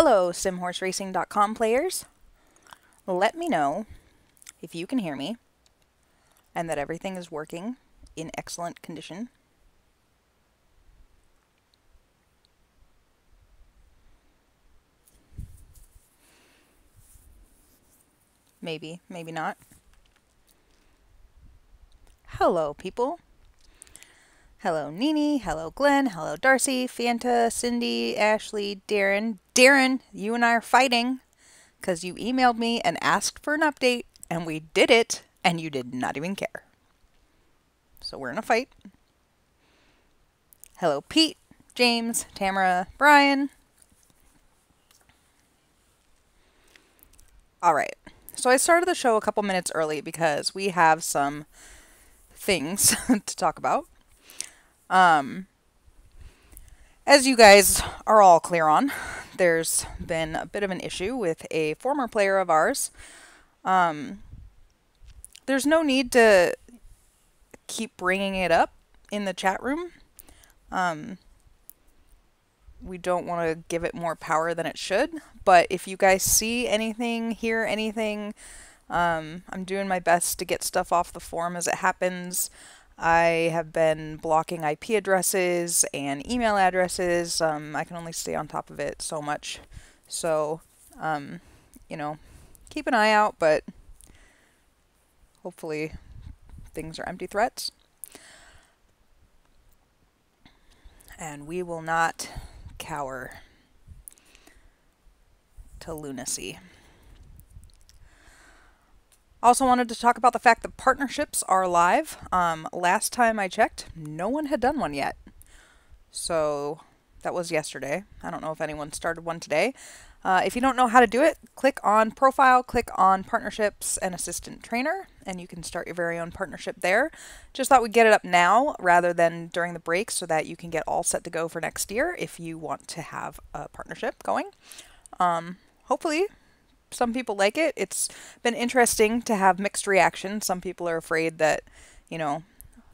Hello, simhorseracing.com players. Let me know if you can hear me and that everything is working in excellent condition. Maybe, maybe not. Hello, people. Hello, Nini. Hello, Glenn. Hello, Darcy, Fanta, Cindy, Ashley, Darren. Darren, you and I are fighting because you emailed me and asked for an update, and we did it, and you did not even care. So we're in a fight. Hello, Pete, James, Tamara, Brian. All right. So I started the show a couple minutes early because we have some things to talk about. As you guys are all clear on, there's been a bit of an issue with a former player of ours. There's no need to keep bringing it up in the chat room. We don't want to give it more power than it should, but if you guys see anything, hear anything, I'm doing my best to get stuff off the forum as it happens. I have been blocking IP addresses and email addresses. I can only stay on top of it so much. So, you know, keep an eye out, but hopefully things are empty threats. And we will not cower to lunacy. Also wanted to talk about the fact that partnerships are live. Last time I checked, no one had done one yet. So that was yesterday. I don't know if anyone started one today. If you don't know how to do it, click on profile, click on partnerships and assistant trainer, and you can start your very own partnership there. Just thought we'd get it up now rather than during the break so that you can get all set to go for next year if you want to have a partnership going. Hopefully some people like it. It's been interesting to have mixed reactions. Some people are afraid that, you know,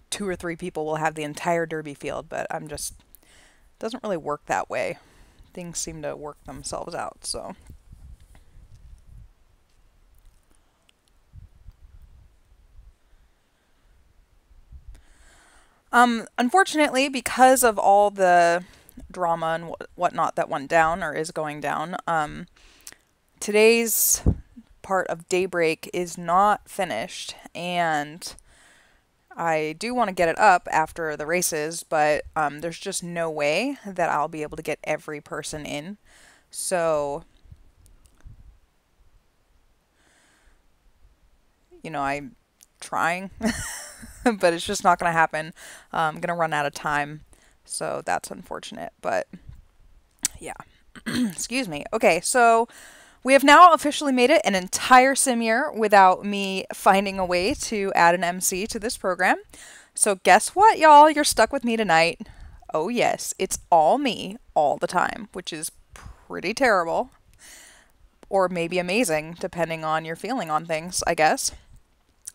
2 or 3 people will have the entire derby field, but it doesn't really work that way. Things seem to work themselves out, so. Unfortunately, because of all the drama and whatnot that went down or is going down, today's part of Daybreak is not finished, and I do want to get it up after the races, but there's just no way that I'll be able to get every person in. So, you know, I'm trying, but it's just not going to happen. I'm going to run out of time, so that's unfortunate, but yeah. Excuse me. Okay, so we have now officially made it an entire sim year without me finding a way to add an MC to this program. So guess what, y'all? You're stuck with me tonight. Oh yes, it's all me all the time, which is pretty terrible. Or maybe amazing, depending on your feeling on things, I guess.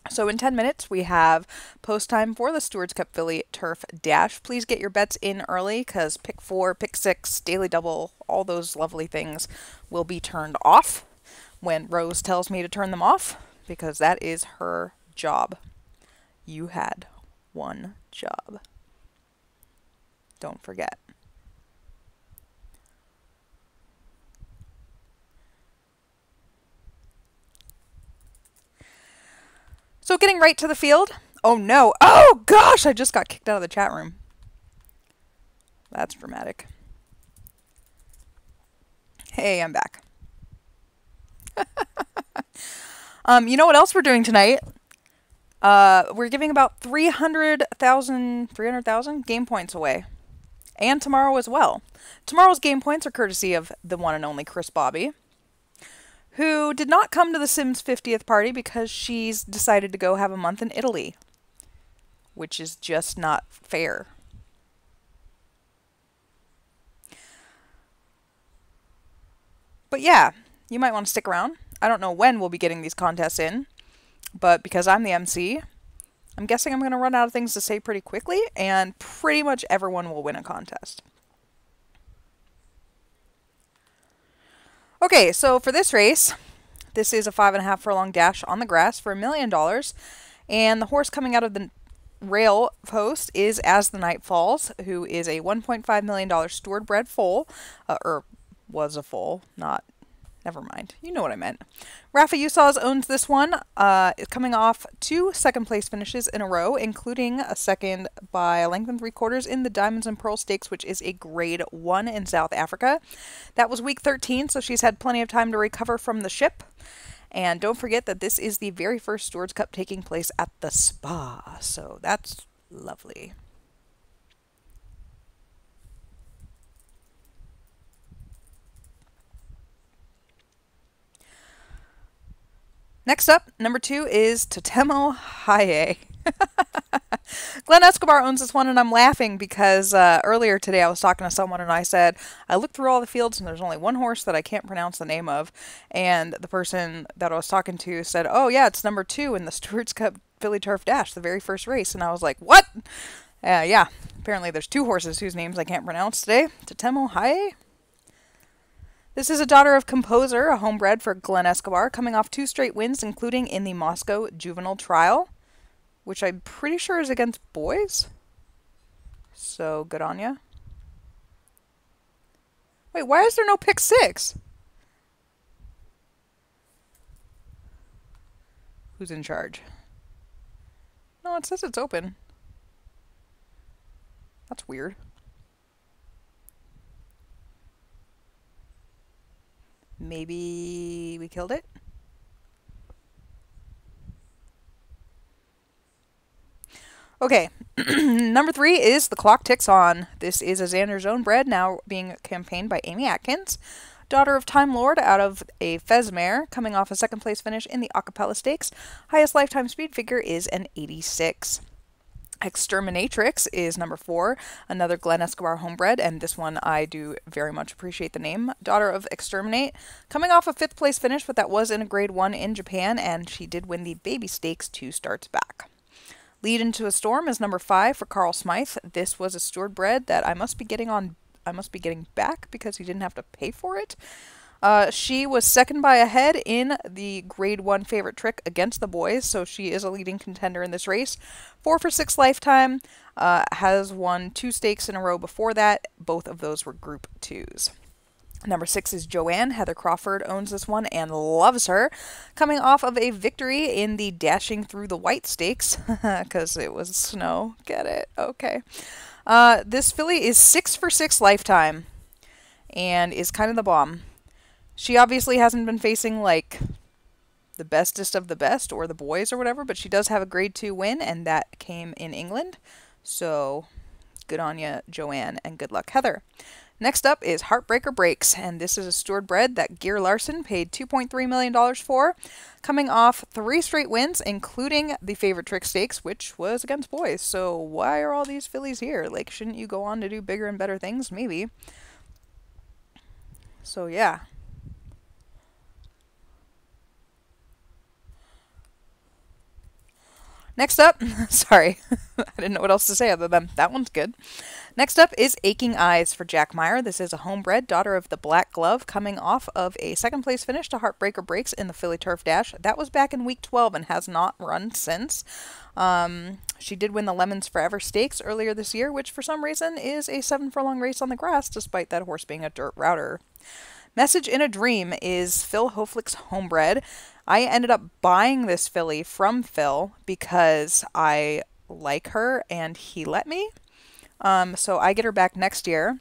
So in 10 minutes, we have post time for the Stewards Cup Philly Turf Dash. Please get your bets in early because pick 4, pick 6, daily double, all those lovely things will be turned off when Rose tells me to turn them off because that is her job. You had one job. Don't forget. So getting right to the field. Oh no. Oh gosh, I just got kicked out of the chat room. That's dramatic. Hey, I'm back. You know what else we're doing tonight? We're giving about 300,000 game points away. And tomorrow as well. Tomorrow's game points are courtesy of the one and only Chris Bobby, who did not come to the Sims 50th party because she's decided to go have a month in Italy, which is just not fair. But yeah, you might want to stick around. I don't know when we'll be getting these contests in, but because I'm the MC, I'm guessing I'm going to run out of things to say pretty quickly, and pretty much everyone will win a contest. Okay, so for this race, this is a 5.5 furlong dash on the grass for $1 million. And the horse coming out of the rail post is As the Night Falls, who is a $1.5 million Steward bred foal, or was a foal, not, never mind. You know what I meant. Rafa Usaz owns this one, coming off 2 second place finishes in a row, including a second by a length and 3/4 in the Diamonds and Pearl Stakes, which is a grade 1 in South Africa. That was week 13, so she's had plenty of time to recover from the ship. And don't forget that this is the very first Stewards Cup taking place at the Spa, so that's lovely. Next up, number 2 is Totemo Haye. Glenn Escobar owns this one, and I'm laughing because earlier today I was talking to someone and I said, I looked through all the fields and there's only one horse that I can't pronounce the name of. And the person that I was talking to said, oh yeah, it's number 2 in the Stewards Cup Philly Turf Dash, the very first race. And I was like, what? Yeah, apparently there's 2 horses whose names I can't pronounce today. Totemo Haye. This is a daughter of Composer, a homebred for Glenn Escobar, coming off 2 straight wins, including in the Moscow Juvenile Trial, which I'm pretty sure is against boys. So, good on ya. Wait, why is there no pick 6? Who's in charge? No, it says it's open. That's weird. Maybe we killed it? Okay, number 3 is The Clock Ticks On. This is a Xander's own bred, now being campaigned by Amy Atkins. Daughter of Time Lord out of a Fez mare, coming off a second place finish in the Acapella Stakes. Highest lifetime speed figure is an 86. Exterminatrix is number 4, another Glenn Escobar homebred, and this one I do very much appreciate the name. Daughter of Exterminate, coming off a 5th place finish, but that was in a grade 1 in Japan, and she did win the Baby Stakes 2 starts back. Lead Into a Storm is number 5 for Carl Smythe. This was a Steward bred that I must be getting back because he didn't have to pay for it. She was second by a head in the grade 1 favorite trick against the boys, so she is a leading contender in this race. 4 for 6 lifetime, has won 2 stakes in a row before that. Both of those were group 2s. Number 6 is Joanne. Heather Crawford owns this one and loves her. Coming off of a victory in the Dashing Through the White Stakes, because it was snow. Get it? Okay. This filly is 6 for 6 lifetime and is kind of the bomb. She obviously hasn't been facing, like, the bestest of the best or the boys or whatever, but she does have a grade 2 win, and that came in England. So, good on ya, Joanne, and good luck, Heather. Next up is Heartbreaker Breaks, and this is a Steward bred that Gear Larson paid $2.3 million for, coming off 3 straight wins, including the Favorite Trick Stakes, which was against boys. So why are all these fillies here? Like, shouldn't you go on to do bigger and better things? Maybe. So yeah. Next up, sorry, I didn't know what else to say other than that one's good. Next up is Aching Eyes for Jack Meyer. This is a homebred, daughter of the Black Glove, coming off of a second place finish to Heartbreaker Breaks in the Philly Turf Dash. That was back in week 12 and has not run since. She did win the Lemons Forever Stakes earlier this year, which for some reason is a 7 furlong race on the grass, despite that horse being a dirt router. Message in a Dream is Phil Hoflick's homebred. I ended up buying this filly from Phil because I like her and he let me. So I get her back next year.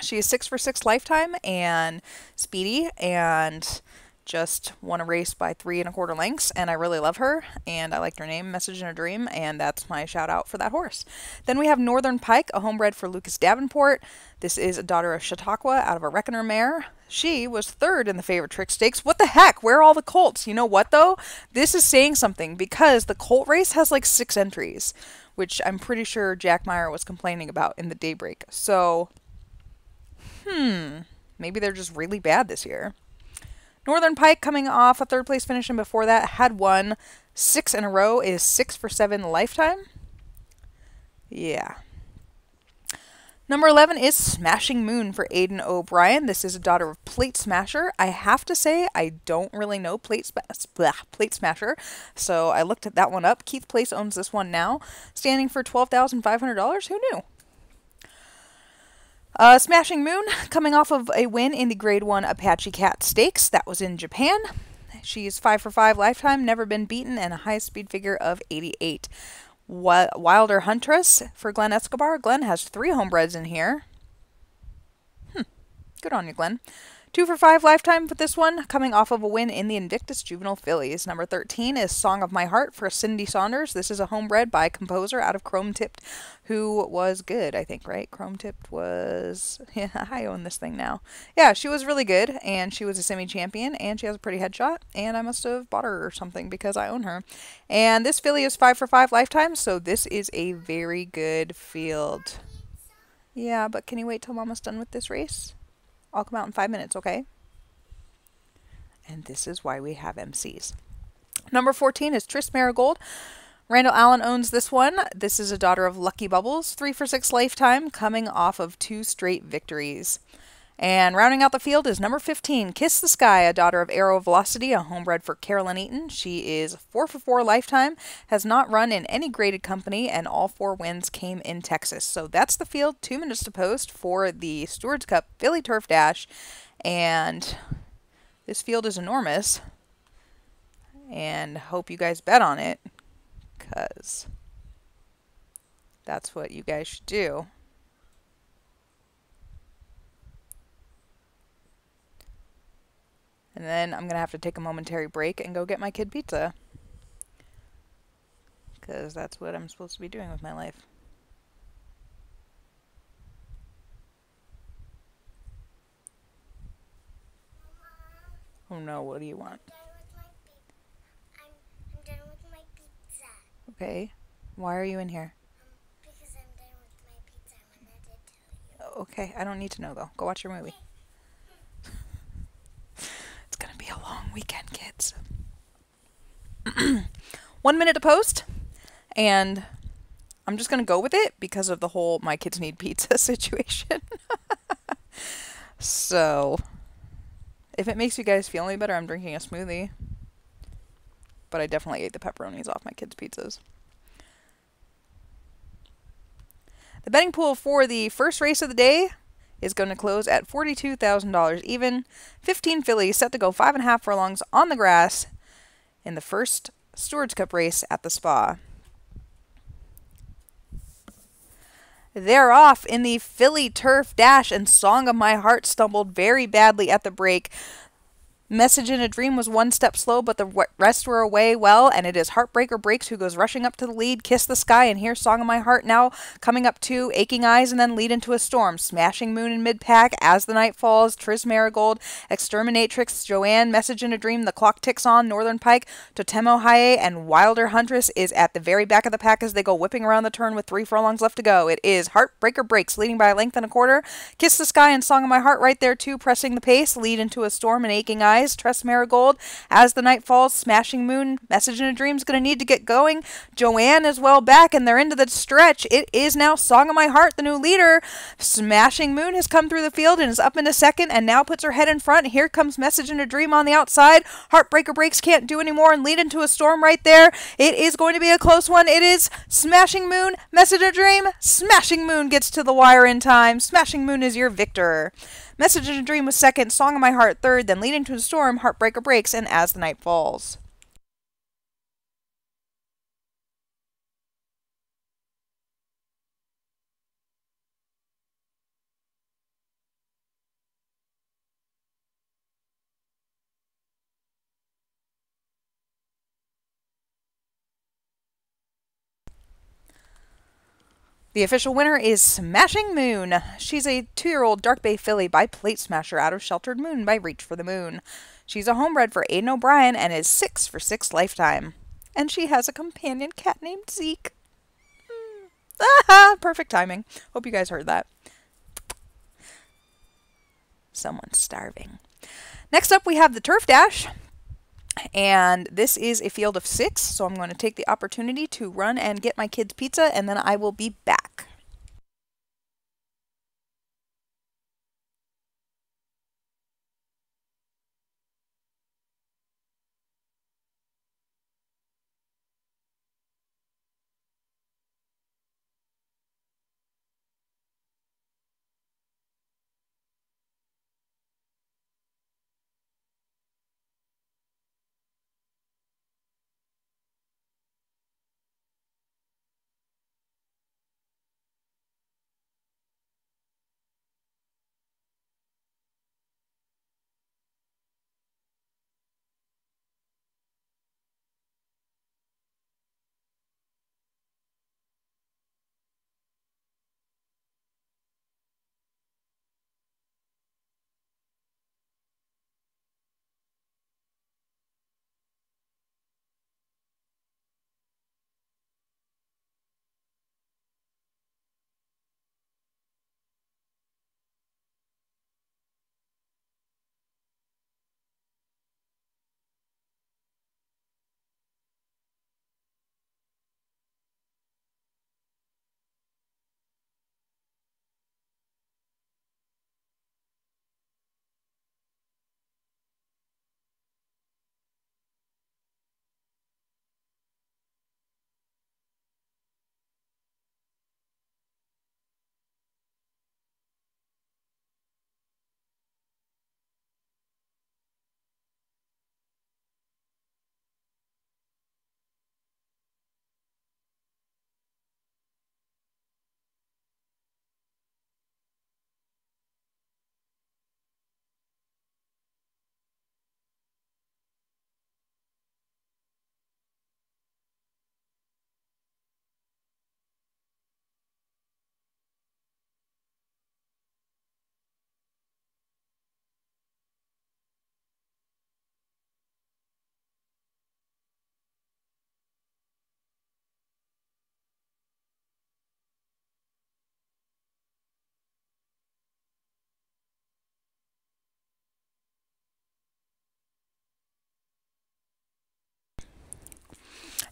She is 6 for 6 lifetime and speedy and just won a race by 3 1/4 lengths, and I really love her, and I liked her name, Message in a Dream, and that's my shout out for that horse. Then we have Northern Pike, a homebred for Lucas Davenport. This is a daughter of Chautauqua out of a Reckoner mare. She was 3rd in the Favorite Trick Stakes. What the heck? Where are all the colts? You know what, though? This is saying something, because the colt race has like 6 entries, which I'm pretty sure Jack Meyer was complaining about in the Daybreak. So, maybe they're just really bad this year. Northern Pike, coming off a 3rd place finish, and before that had won 6 in a row, is 6 for 7 lifetime. Yeah. Number 11 is Smashing Moon for Aiden O'Brien. This is a daughter of Plate Smasher. I have to say, I don't really know Plate Smasher, so I looked at that one up. Keith Place owns this one now, standing for $12,500. Who knew? Smashing Moon, coming off of a win in the Grade 1 Apache Cat Stakes. That was in Japan. She's 5 for 5 lifetime, never been beaten, and a high speed figure of 88. Wilder Huntress for Glenn Escobar. Glenn has 3 homebreds in here. Good on you, Glenn. 2 for 5 lifetime with this one, coming off of a win in the Invictus Juvenile Fillies. Number 13 is Song of My Heart for Cindy Saunders. This is a homebred by Composer out of Chrome Tipped, who was good, I think, right? Chrome Tipped was... Yeah, I own this thing now. Yeah, she was really good, and she was a semi-champion, and she has a pretty headshot, and I must have bought her or something because I own her. And this filly is 5 for 5 lifetime, so this is a very good field. Yeah, but can you wait till Mama's done with this race? I'll come out in 5 minutes, okay? And this is why we have MCs. Number 14 is Tris Marigold. Randall Allen owns this one. This is a daughter of Lucky Bubbles. 3 for 6 lifetime, coming off of 2 straight victories. And rounding out the field is number 15, Kiss the Sky, a daughter of Aero Velocity, a homebred for Carolyn Eaton. She is 4 for 4 lifetime, has not run in any graded company, and all 4 wins came in Texas. So that's the field, 2 minutes to post for the Stewards Cup Philly Turf Dash. And this field is enormous. And hope you guys bet on it, because that's what you guys should do. And then I'm going to have to take a momentary break and go get my kid pizza. Because that's what I'm supposed to be doing with my life. Oh no, what do you want? I'm done with my pizza. Okay. Why are you in here? Because I'm done with my pizza. I wanted to tell you. Okay, I don't need to know though. Go watch your movie. It's gonna be a long weekend, kids. 1 minute to post, and I'm just gonna go with it because of the whole my kids need pizza situation. So, if it makes you guys feel any better, I'm drinking a smoothie. But I definitely ate the pepperonis off my kids' pizzas. The betting pool for the first race of the day is going to close at $42,000 even. 15 fillies set to go 5.5 furlongs on the grass in the first Stewards Cup race at the Spa. They're off in the Philly Turf Dash, and Song of My Heart stumbled very badly at the break. Message in a Dream was 1 step slow, but the rest were away well, and it is Heartbreaker Breaks who goes rushing up to the lead. Kiss the Sky, and here's Song of My Heart now coming up to Aching Eyes, and then Lead Into a Storm. Smashing Moon in mid-pack as the night falls. Tris Marigold, Exterminatrix, Joanne, Message in a Dream, The Clock Ticks On, Northern Pike, Totemo Haye, and Wilder Huntress is at the very back of the pack as they go whipping around the turn with 3 furlongs left to go. It is Heartbreaker Breaks leading by a length and a quarter. Kiss the Sky and Song of My Heart right there too, pressing the pace. Lead Into a Storm and Aching Eyes. Tris Marigold as the night falls. Smashing Moon, Message in a Dream is going to need to get going. Joanne is well back, and they're into the stretch. It is now Song of My Heart, the new leader. Smashing Moon has come through the field and is up into second and now puts her head in front. Here comes Message in a Dream on the outside. Heartbreaker Breaks can't do anymore and Lead Into a Storm right there. It is going to be a close one. It is Smashing Moon, Message in a Dream. Smashing Moon gets to the wire in time. Smashing Moon is your victor. Message in a Dream was second, Song of My Heart third, then Lead Into a Storm, Heartbreaker Breaks, and As the Night Falls. The official winner is Smashing Moon. She's a 2-year-old Dark Bay filly by Plate Smasher out of Sheltered Moon by Reach for the Moon. She's a homebred for Aiden O'Brien and is 6 for 6 lifetime. And she has a companion cat named Zeke. Perfect timing. Hope you guys heard that. Someone's starving. Next up we have the Turf Dash. And this is a field of 6, so I'm going to take the opportunity to run and get my kids pizza, and then I will be back.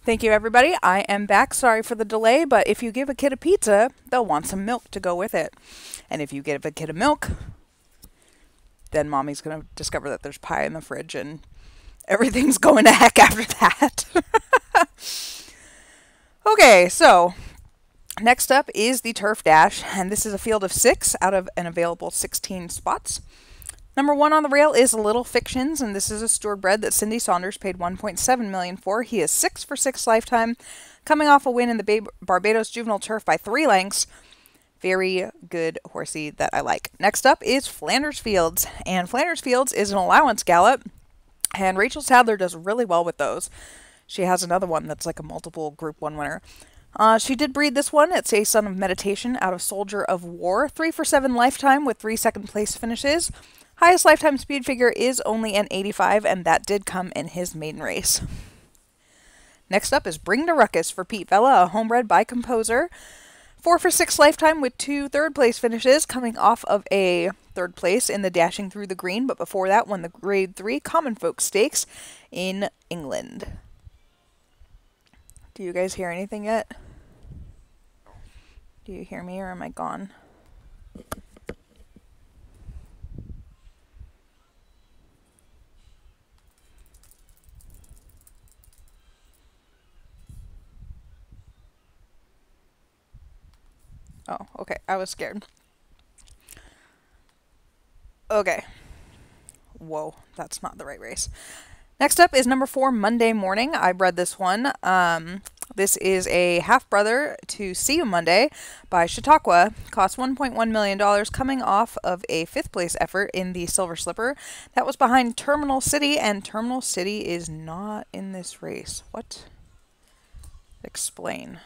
Thank you, everybody. I am back. Sorry for the delay, but if you give a kid a pizza, they'll want some milk to go with it. And if you give a kid a milk, then mommy's going to discover that there's pie in the fridge and everything's going to heck after that. Okay, so next up is the Turf Dash, and this is a field of 6 out of an available 16 spots. Number 1 on the rail is Little Fictions, and this is a Steward bred that Cindy Saunders paid $1.7 million for. He is 6 for 6 lifetime, coming off a win in the Barbados Juvenile Turf by 3 lengths. Very good horsey that I like. Next up is Flanders Fields, and Flanders Fields is an allowance gallop, and Rachel Sadler does really well with those. She has another one that's like a multiple Group 1 winner. She did breed this one. It's a Son of Meditation out of Soldier of War. 3 for 7 lifetime with 3 second place finishes. Highest lifetime speed figure is only an 85, and that did come in his maiden race. Next up is Bring to Ruckus for Pete Vella, a homebred by Composer. 4 for 6 lifetime with 2 third place finishes, coming off of a third place in the Dashing Through the Green, but before that won the Grade 3 Common Folk Stakes in England. Do you guys hear anything yet? Do you hear me, or am I gone? Oh, okay. I was scared. Okay. Whoa, that's not the right race. Next up is number 4, Monday Morning. I bred this one. This is a half-brother to See You Monday by Chautauqua. Cost $1.1 million, coming off of a 5th place effort in the Silver Slipper. That was behind Terminal City, and Terminal City is not in this race. What? Explain.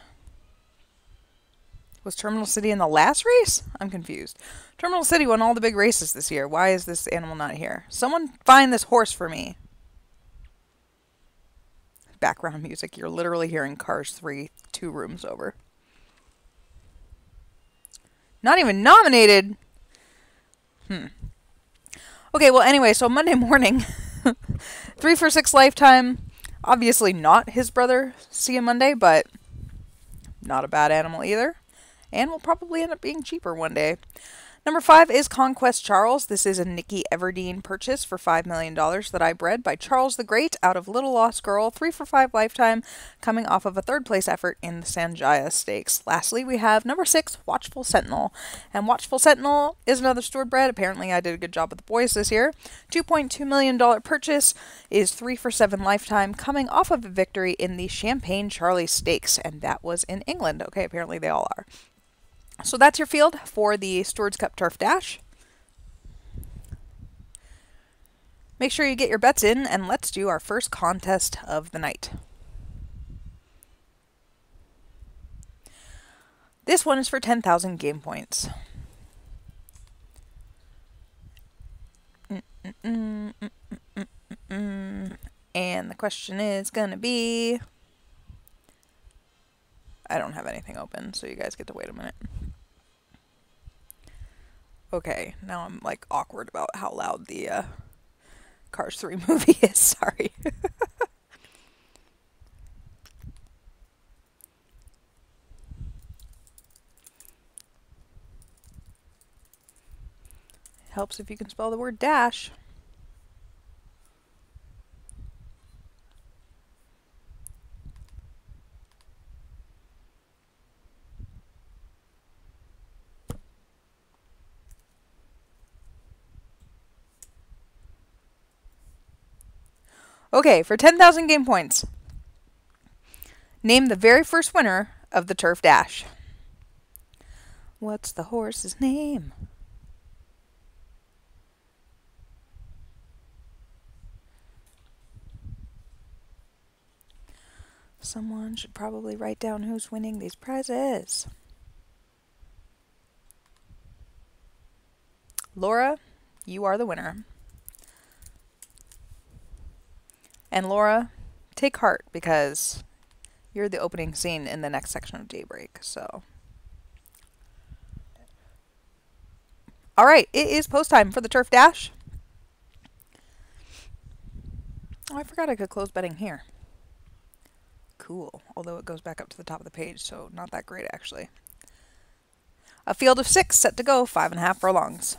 Was Terminal City in the last race? I'm confused. Terminal City won all the big races this year. Why is this animal not here? Someone find this horse for me. Background music. You're literally hearing Cars 3 2 rooms over. Not even nominated. Okay, well, anyway, so Monday Morning. 3 for 6 lifetime. Obviously not his brother, See You Monday, but not a bad animal either. And will probably end up being cheaper one day. Number 5 is Conquest Charles. This is a Nikki Everdeen purchase for $5 million that I bred by Charles the Great out of Little Lost Girl. 3 for 5 lifetime, coming off of a 3rd place effort in the Sanjaya Stakes. Lastly, we have number 6, Watchful Sentinel. And Watchful Sentinel is another Steward bred. Apparently, I did a good job with the boys this year. $2.2 million purchase, is 3 for 7 lifetime, coming off of a victory in the Champagne Charlie Stakes. And that was in England. Okay, apparently they all are. So that's your field for the Stewards Cup Turf Dash. Make sure you get your bets in, and let's do our first contest of the night. This one is for 10,000 game points. And the question is going to be... I don't have anything open, so you guys get to wait a minute. Okay, now I'm like awkward about how loud the Cars 3 movie is. Sorry. Helps if you can spell the word dash. Okay, for 10,000 game points, name the very first winner of the Turf Dash. What's the horse's name? Someone should probably write down who's winning these prizes. Laura, you are the winner. And Laura, take heart, because you're the opening scene in the next section of Daybreak, so. All right, it is post time for the Turf Dash. Oh, I forgot I could close betting here. cool. Although it goes back up to the top of the page, so not that great actually. A field of 6 set to go, 5.5 furlongs.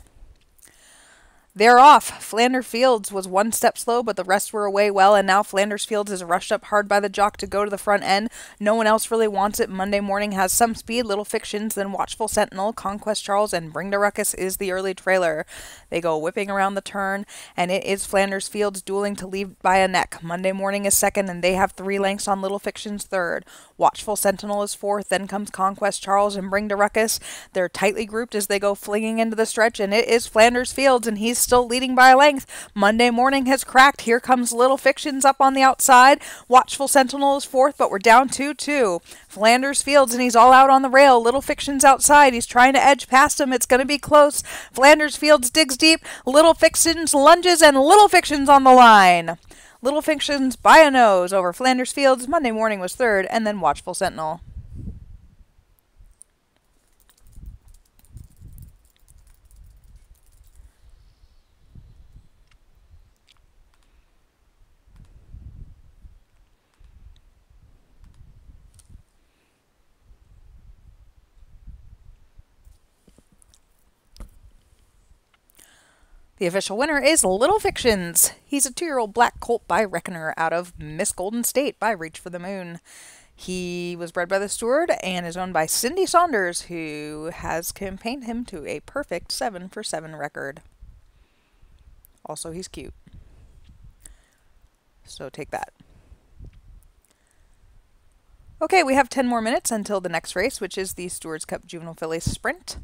They're off. Flanders Fields was one step slow, but the rest were away well, and now Flanders Fields is rushed up hard by the jock to go to the front end. No one else really wants it. Monday Morning has some speed, Little Fictions, then Watchful Sentinel, Conquest Charles, and Bring the Ruckus is the early trailer. They go whipping around the turn, and it is Flanders Fields dueling to lead by a neck. Monday Morning is second, and they have 3 lengths on Little Fictions third. Watchful Sentinel is fourth, then comes Conquest Charles and Bring the Ruckus. They're tightly grouped as they go flinging into the stretch, and it is Flanders Fields, and he's still leading by a length. Monday Morning has cracked. Here comes Little Fictions up on the outside. Watchful Sentinel is fourth, but we're down 2-2. Flanders Fields, and he's all out on the rail. Little Fictions outside. He's trying to edge past him. It's going to be close. Flanders Fields digs deep. Little Fictions lunges, and Little Fictions on the line. Little Fictions by a nose over Flanders Fields. Monday Morning was third, and then Watchful Sentinel. The official winner is Little Fictions. He's a 2-year-old black colt by Reckoner out of Miss Golden State by Reach for the Moon. He was bred by the Steward and is owned by Cindy Saunders, who has campaigned him to a perfect 7-for-7 record. Also, he's cute. So take that. Okay, we have 10 more minutes until the next race, which is the Stewards Cup Juvenile Fillies Sprint.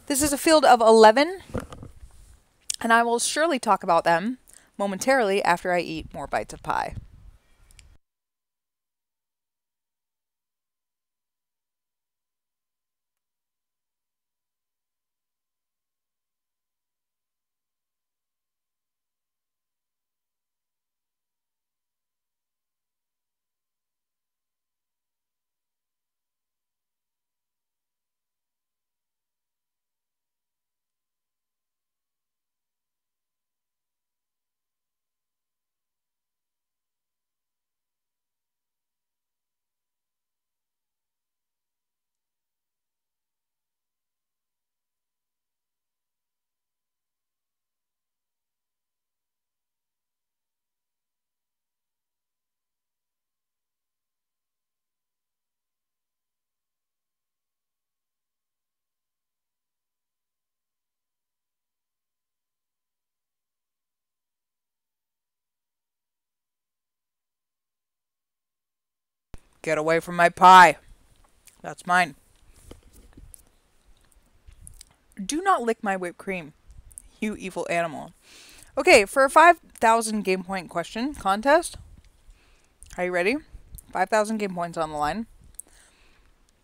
This is a field of 11, and I will surely talk about them momentarily after I eat more bites of pie. Get away from my pie. That's mine. Do not lick my whipped cream, you evil animal. Okay, for a 5,000 game point question contest. Are you ready? 5,000 game points on the line.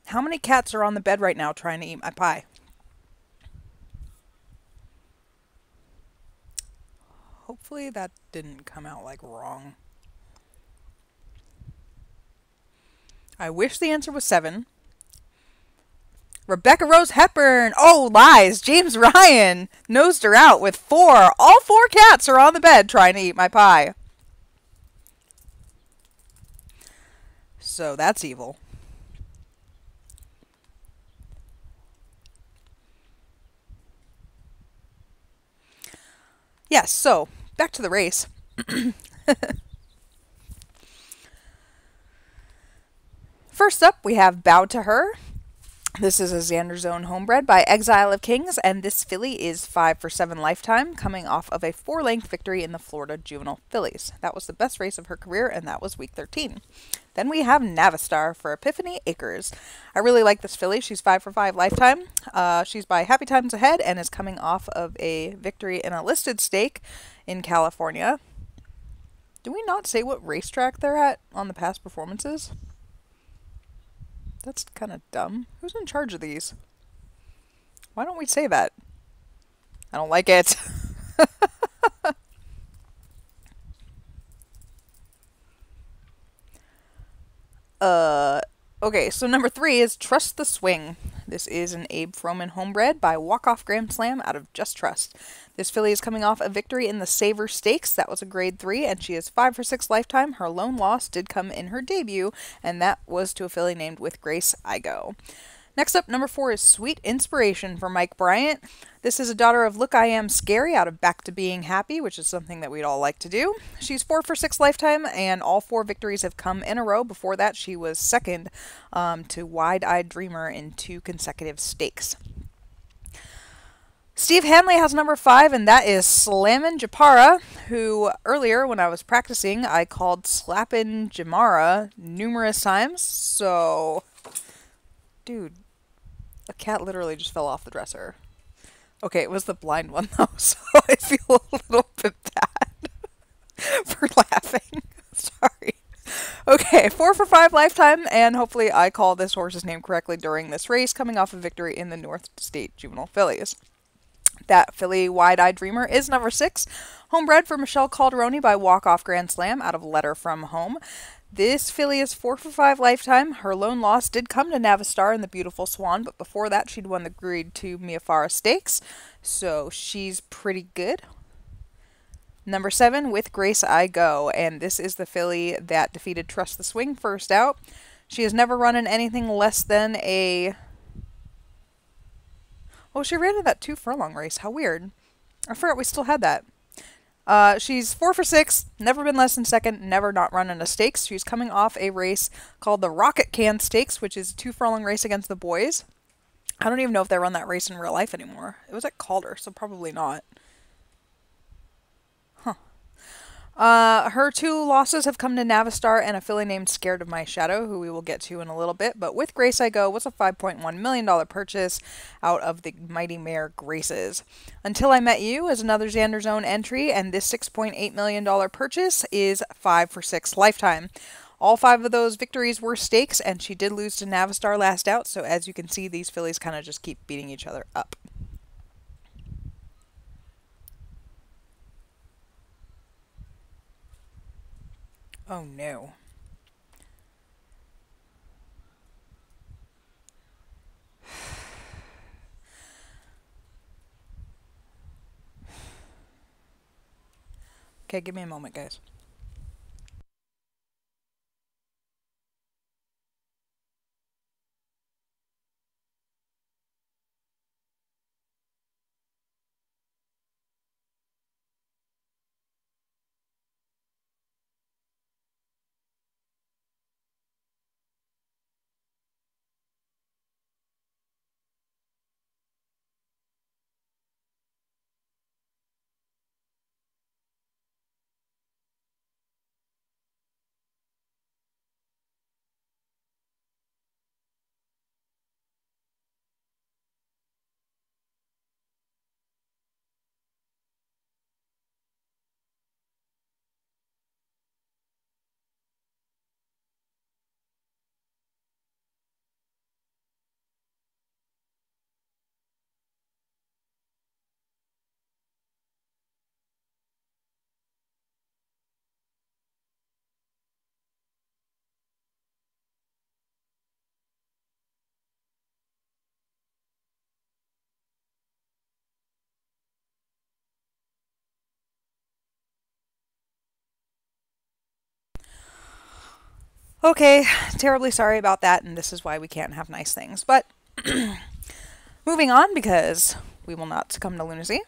How many cats are on the bed right now trying to eat my pie? Hopefully that didn't come out like wrong. I wish the answer was 7. Rebecca Rose Hepburn. Oh, lies. James Ryan nosed her out with 4. All 4 cats are on the bed trying to eat my pie. So that's evil. Yes, so back to the race. First up, we have Bow to Her. This is a Xander Zone homebred by Exile of Kings, and this filly is 5-for-7 lifetime, coming off of a 4-length victory in the Florida Juvenile Fillies. That was the best race of her career, and that was week 13. Then we have Navistar for Epiphany Acres. I really like this filly. She's 5-for-5 lifetime. She's by Happy Times Ahead and is coming off of a victory in a listed stake in California. Do we not say what racetrack they're at on the past performances? That's kind of dumb. Who's in charge of these? Why don't we say that? I don't like it. Okay, so number 3 is Trust the Swing. This is an Abe Froman homebred by Walk-Off Grand Slam out of Just Trust. This filly is coming off a victory in the Savor Stakes. That was a grade 3, and she is 5 for 6 lifetime. Her lone loss did come in her debut, and that was to a filly named With Grace I Go. Next up, number 4 is Sweet Inspiration for Mike Bryant. This is a daughter of Look I Am Scary out of Back to Being Happy, which is something that we'd all like to do. She's 4 for 6 lifetime, and all 4 victories have come in a row. Before that, she was second to Wide Eyed Dreamer in 2 consecutive stakes. Steve Hanley has number 5, and that is Slammin' Japara, who earlier when I was practicing, I called Slappin' Jamara numerous times. So, dude, a cat literally just fell off the dresser. Okay, it was the blind one though, so I feel a little bit bad for laughing. Sorry. Okay, 4 for 5 lifetime, and hopefully I call this horse's name correctly during this race, coming off a victory in the North State Juvenile Fillies. That filly, Wide Eyed Dreamer, is number 6, homebred for Michelle Calderoni by Walk Off Grand Slam out of Letter from Home. This filly is 4 for 5 lifetime. Her lone loss did come to Navistar in the Beautiful Swan, but before that she'd won the Grade 2 Mia Farah Stakes, so she's pretty good. Number 7, With Grace I Go, and this is the filly that defeated Trust the Swing first out. She has never run in anything less than a... Oh, she ran in that 2 furlong race. How weird. I forgot we still had that. She's 4 for 6, never been less than second, never not run in a stakes. She's coming off a race called the Rocket Can Stakes, which is a 2 furlong race against the boys. I don't even know if they run that race in real life anymore. It was at Calder, so probably not. Huh. Her 2 losses have come to Navistar and a filly named Scared of My Shadow, who we will get to in a little bit. But With Grace I Go was a $5.1 million purchase out of the Mighty Mare Graces. Until I Met You is another Xander Zone entry, and this $6.8 million purchase is 5 for 6 lifetime. All 5 of those victories were stakes, and she did lose to Navistar last out, so as you can see, these fillies kind of just keep beating each other up. Oh no. Okay, give me a moment, guys. Okay, terribly sorry about that, and this is why we can't have nice things. But moving on, because we will not succumb to lunacy.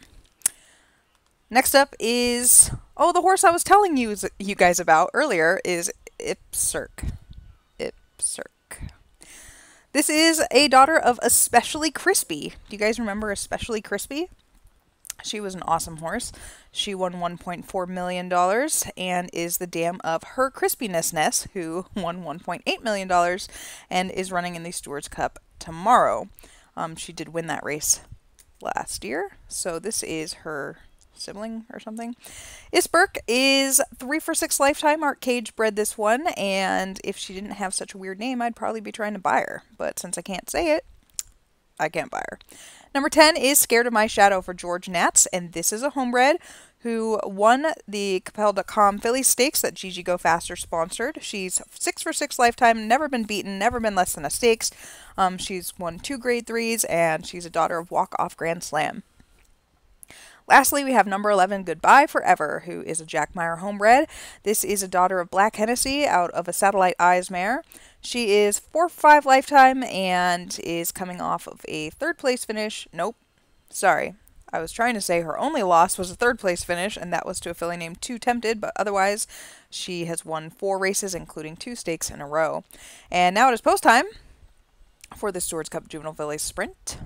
Next up is, oh, the horse I was telling you guys about earlier is Ipsirk. Ipsirk. This is a daughter of Especially Crispy. Do you guys remember Especially Crispy? She was an awesome horse. She won $1.4 million and is the dam of Her Crispiness Ness, who won $1.8 million and is running in the Stewards Cup tomorrow. She did win that race last year, so this is her sibling or something. Isberk is 3 for 6 lifetime. Art Cage bred this one, and if she didn't have such a weird name, I'd probably be trying to buy her. But since I can't say it, I can't buy her. Number 10 is Scared of My Shadow for George Nats, and this is a homebred who won the Capel.com Philly Stakes that Gigi Go Faster sponsored. She's 6 for 6 lifetime, never been beaten, never been less than a stakes. She's won 2 grade 3s, and she's a daughter of Walk Off Grand Slam. Lastly, we have number 11, Goodbye Forever, who is a Jack Meyer homebred. This is a daughter of Black Hennessy out of a Satellite Eyes mare. She is 4 for 5 lifetime and is coming off of a 3rd place finish. Nope. Sorry. I was trying to say her only loss was a 3rd place finish, and that was to a filly named Too Tempted, but otherwise she has won 4 races, including 2 stakes in a row. And now it is post time for the Stewards Cup Juvenile Filly Sprint.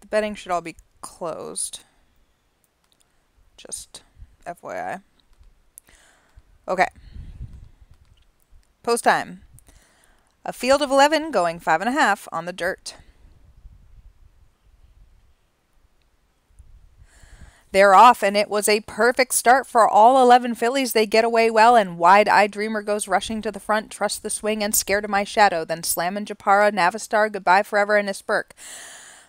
The betting should all be closed. Just FYI. Okay. Post time. A field of 11 going 5.5 on the dirt. They're off, and it was a perfect start for all 11 fillies. They get away well, and Wide-Eyed Dreamer goes rushing to the front, Trust the Swing, and Scared of My Shadow. Then Slammin' Japara, Navistar, Goodbye Forever, and Isperk.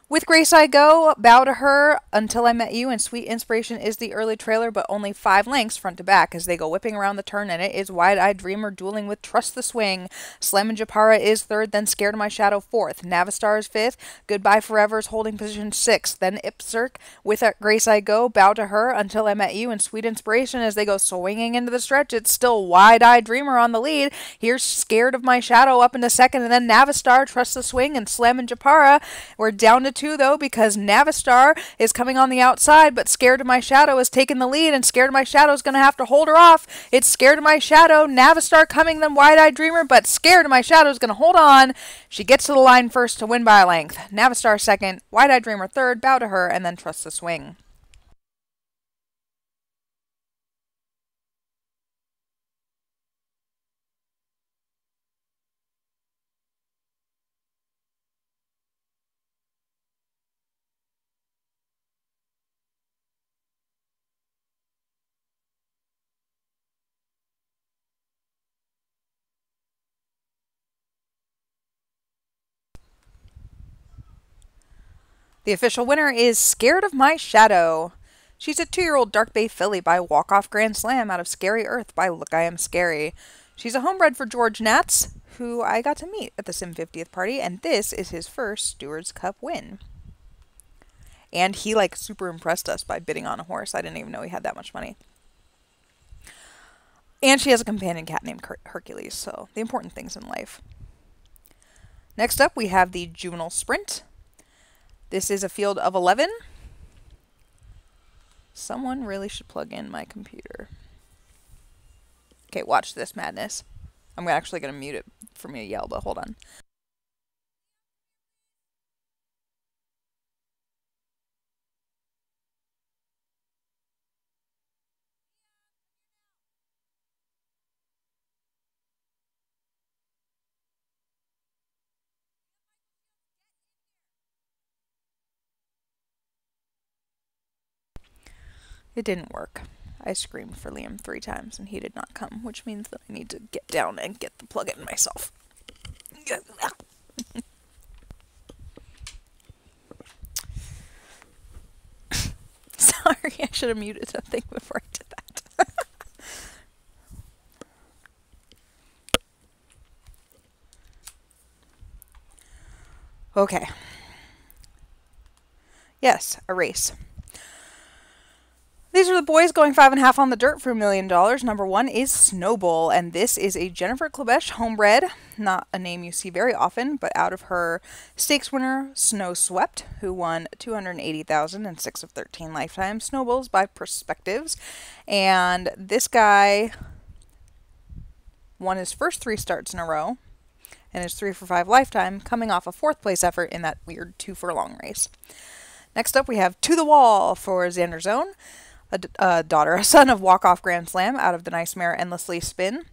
With Grace I Go, Bow to Her, Until I Met You, and Sweet Inspiration is the early trailer, but only 5 lengths front to back as they go whipping around the turn, and it is Wide-Eyed Dreamer dueling with Trust the Swing. Slammin' Japara is 3rd, then Scared of My Shadow 4th. Navistar is 5th, Goodbye Forever is holding position 6th. Then Ipsirk with Grace I Go, Bow to Her, Until I Met You, and Sweet Inspiration as they go swinging into the stretch. It's still Wide-Eyed Dreamer on the lead. Here's Scared of My Shadow up into 2nd, and then Navistar, Trust the Swing, and Slammin' Japara. We're down to 2, though, because Navistar is coming on the outside, but Scared of My Shadow is taking the lead, and Scared of My Shadow is going to have to hold her off. It's Scared of My Shadow, Navistar coming, then Wide-Eyed Dreamer, but Scared of My Shadow is going to hold on. She gets to the line first to win by a length. Navistar 2nd, Wide-Eyed Dreamer 3rd, Bow to Her, and then Trust the Swing. The official winner is Scared of My Shadow. She's a 2-year-old dark bay filly by Walk Off Grand Slam out of Scary Earth by Look I Am Scary. She's a homebred for George Nats, who I got to meet at the Sim 50th party, and this is his first Stewards Cup win. And he, super impressed us by bidding on a horse. I didn't even know he had that much money. And she has a companion cat named Hercules, so the important things in life. Next up, we have the Juvenile Sprint. This is a field of 11. Someone really should plug in my computer. Okay, watch this madness. I'm actually going to mute it for me to yell, but hold on. It didn't work. I screamed for Liam 3 times and he did not come, which means that I need to get down and get the plug-in myself. Sorry, I should have muted something before I did that. Okay. Yes, a race. These are the boys going 5.5 on the dirt for $1 million. Number 1 is Snowball, and this is a Jennifer Klebesh homebred, not a name you see very often, but out of her stakes winner, Snow Swept, who won $280,000 in 6 of 13 lifetime snowballs by Perspectives. And this guy won his first 3 starts in a row, and his 3 for 5 lifetime, coming off a 4th place effort in that weird 2 furlong race. Next up, we have To the Wall for Xander Zone. A son of Walk Off Grand Slam out of the nice mare Endlessly Spin.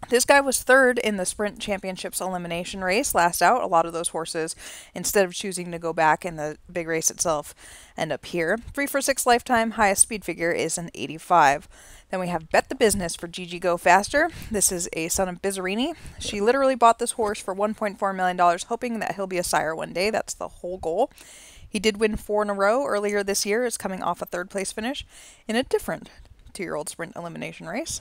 This guy was third in the Sprint Championships elimination race last out. A lot of those horses, instead of choosing to go back in the big race itself, end up here. 3 for 6 lifetime, highest speed figure is an 85. Then we have Bet the Business for Gigi Go Faster. This is a son of Bizzarini. She literally bought this horse for $1.4 million, hoping that he'll be a sire one day. That's the whole goal. He did win 4 in a row earlier this year, is coming off a third place finish in a different 2-year-old sprint elimination race.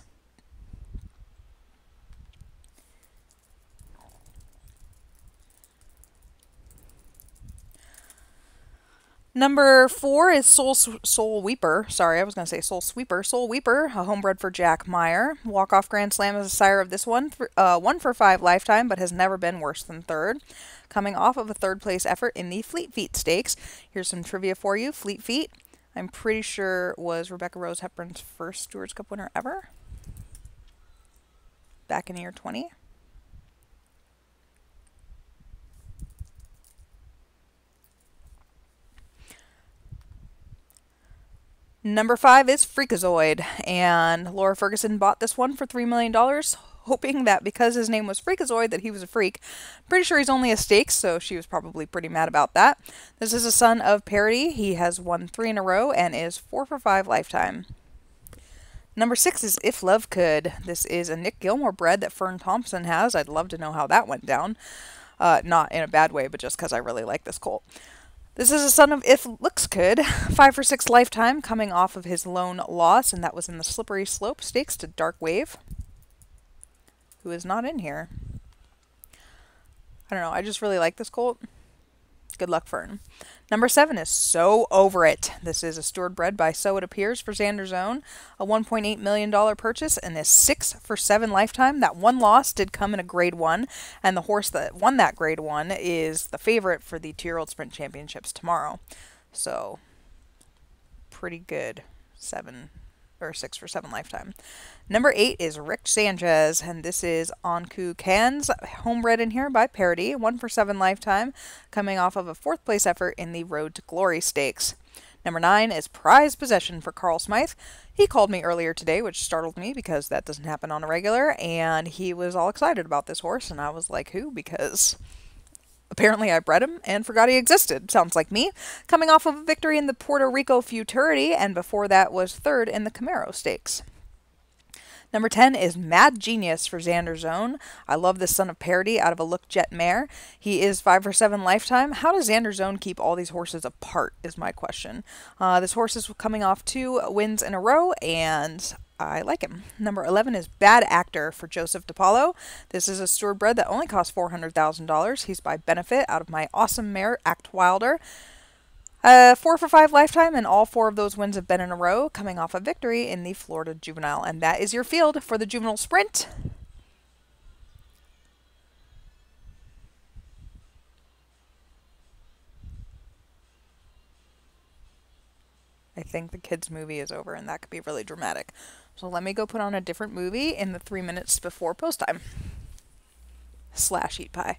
Number 4 is Soul Weeper. Sorry, I was going to say Soul Sweeper. Soul Weeper, a homebred for Jack Meyer. Walk-off Grand Slam is a sire of this one. 1 for 5 lifetime, but has never been worse than third. Coming off of a third place effort in the Fleet Feet Stakes. Here's some trivia for you. Fleet Feet, I'm pretty sure was Rebecca Rose Hepburn's first Stewards Cup winner ever. Back in year 20. Number 5 is Freakazoid, and Laura Ferguson bought this one for $3 million, hoping that because his name was Freakazoid that he was a freak. Pretty sure he's only a stakes, so she was probably pretty mad about that. This is a son of Parody. He has won 3 in a row and is 4 for 5 lifetime. Number 6 is If Love Could. This is a Nick Gilmore bred that Fern Thompson has. I'd love to know how that went down. Not in a bad way, but just because I really like this colt. This is a son of If Looks Could, 5 for 6 lifetime, coming off of his lone loss, and that was in the Slippery Slope Stakes to Dark Wave, who is not in here. I don't know, I just really like this colt. Good luck, Fern. Number 7 is So Over It. This is a Steward bred by So It Appears for Xander's Own. A $1.8 million purchase and is 6 for 7 lifetime. That one loss did come in a grade 1, and the horse that won that grade 1 is the favorite for the 2-year-old sprint championships tomorrow. So, pretty good. 6 for 7 lifetime. Number 8 is Rick Sanchez, and this is Anku Cans, homebred in here by Parody, 1 for 7 lifetime, coming off of a 4th place effort in the Road to Glory Stakes. Number 9 is Prize Possession for Carl Smythe. He called me earlier today, which startled me because that doesn't happen on a regular, and he was all excited about this horse, and I was like, who? Because apparently I bred him and forgot he existed. Sounds like me. Coming off of a victory in the Puerto Rico Futurity, and before that was 3rd in the Camaro Stakes. Number 10 is Mad Genius for Xander's Own. I love this son of Parody out of a Look Jet mare. He is 5 for 7 lifetime. How does Xander's Own keep all these horses apart is my question. This horse is coming off 2 wins in a row, and I like him. Number 11 is Bad Actor for Joseph DePaulo. This is a Steward bred that only costs $400,000. He's by Benefit out of my awesome mare, Act Wilder. 4 for 5 lifetime, and all 4 of those wins have been in a row, coming off a victory in the Florida Juvenile. And that is your field for the Juvenile Sprint. I think the kids' movie is over, and that could be really dramatic. So let me go put on a different movie in the 3 minutes before post time. / eat pie.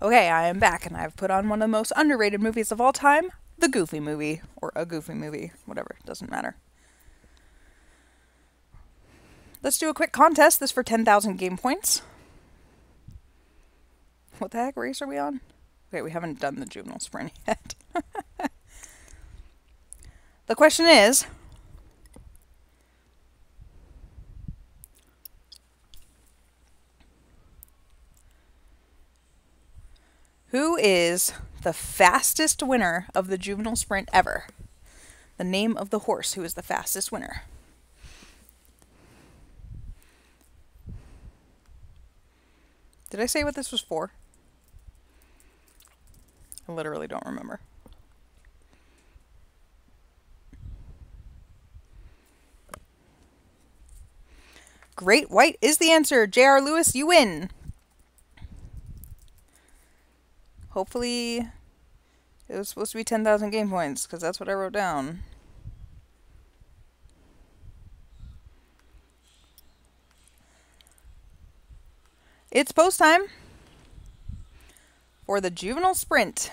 Okay, I am back, and I've put on one of the most underrated movies of all time, the Goofy movie, or a Goofy movie, whatever, doesn't matter. Let's do a quick contest. This for 10,000 game points. What the heck race are we on? Okay, we haven't done the juvenile sprint yet. The question is, who is the fastest winner of the juvenile sprint ever? The name of the horse who is the fastest winner. Did I say what this was for? I literally don't remember. Great White is the answer. J.R. Lewis, you win. Hopefully, it was supposed to be 10,000 game points, because that's what I wrote down. It's post time for the juvenile sprint.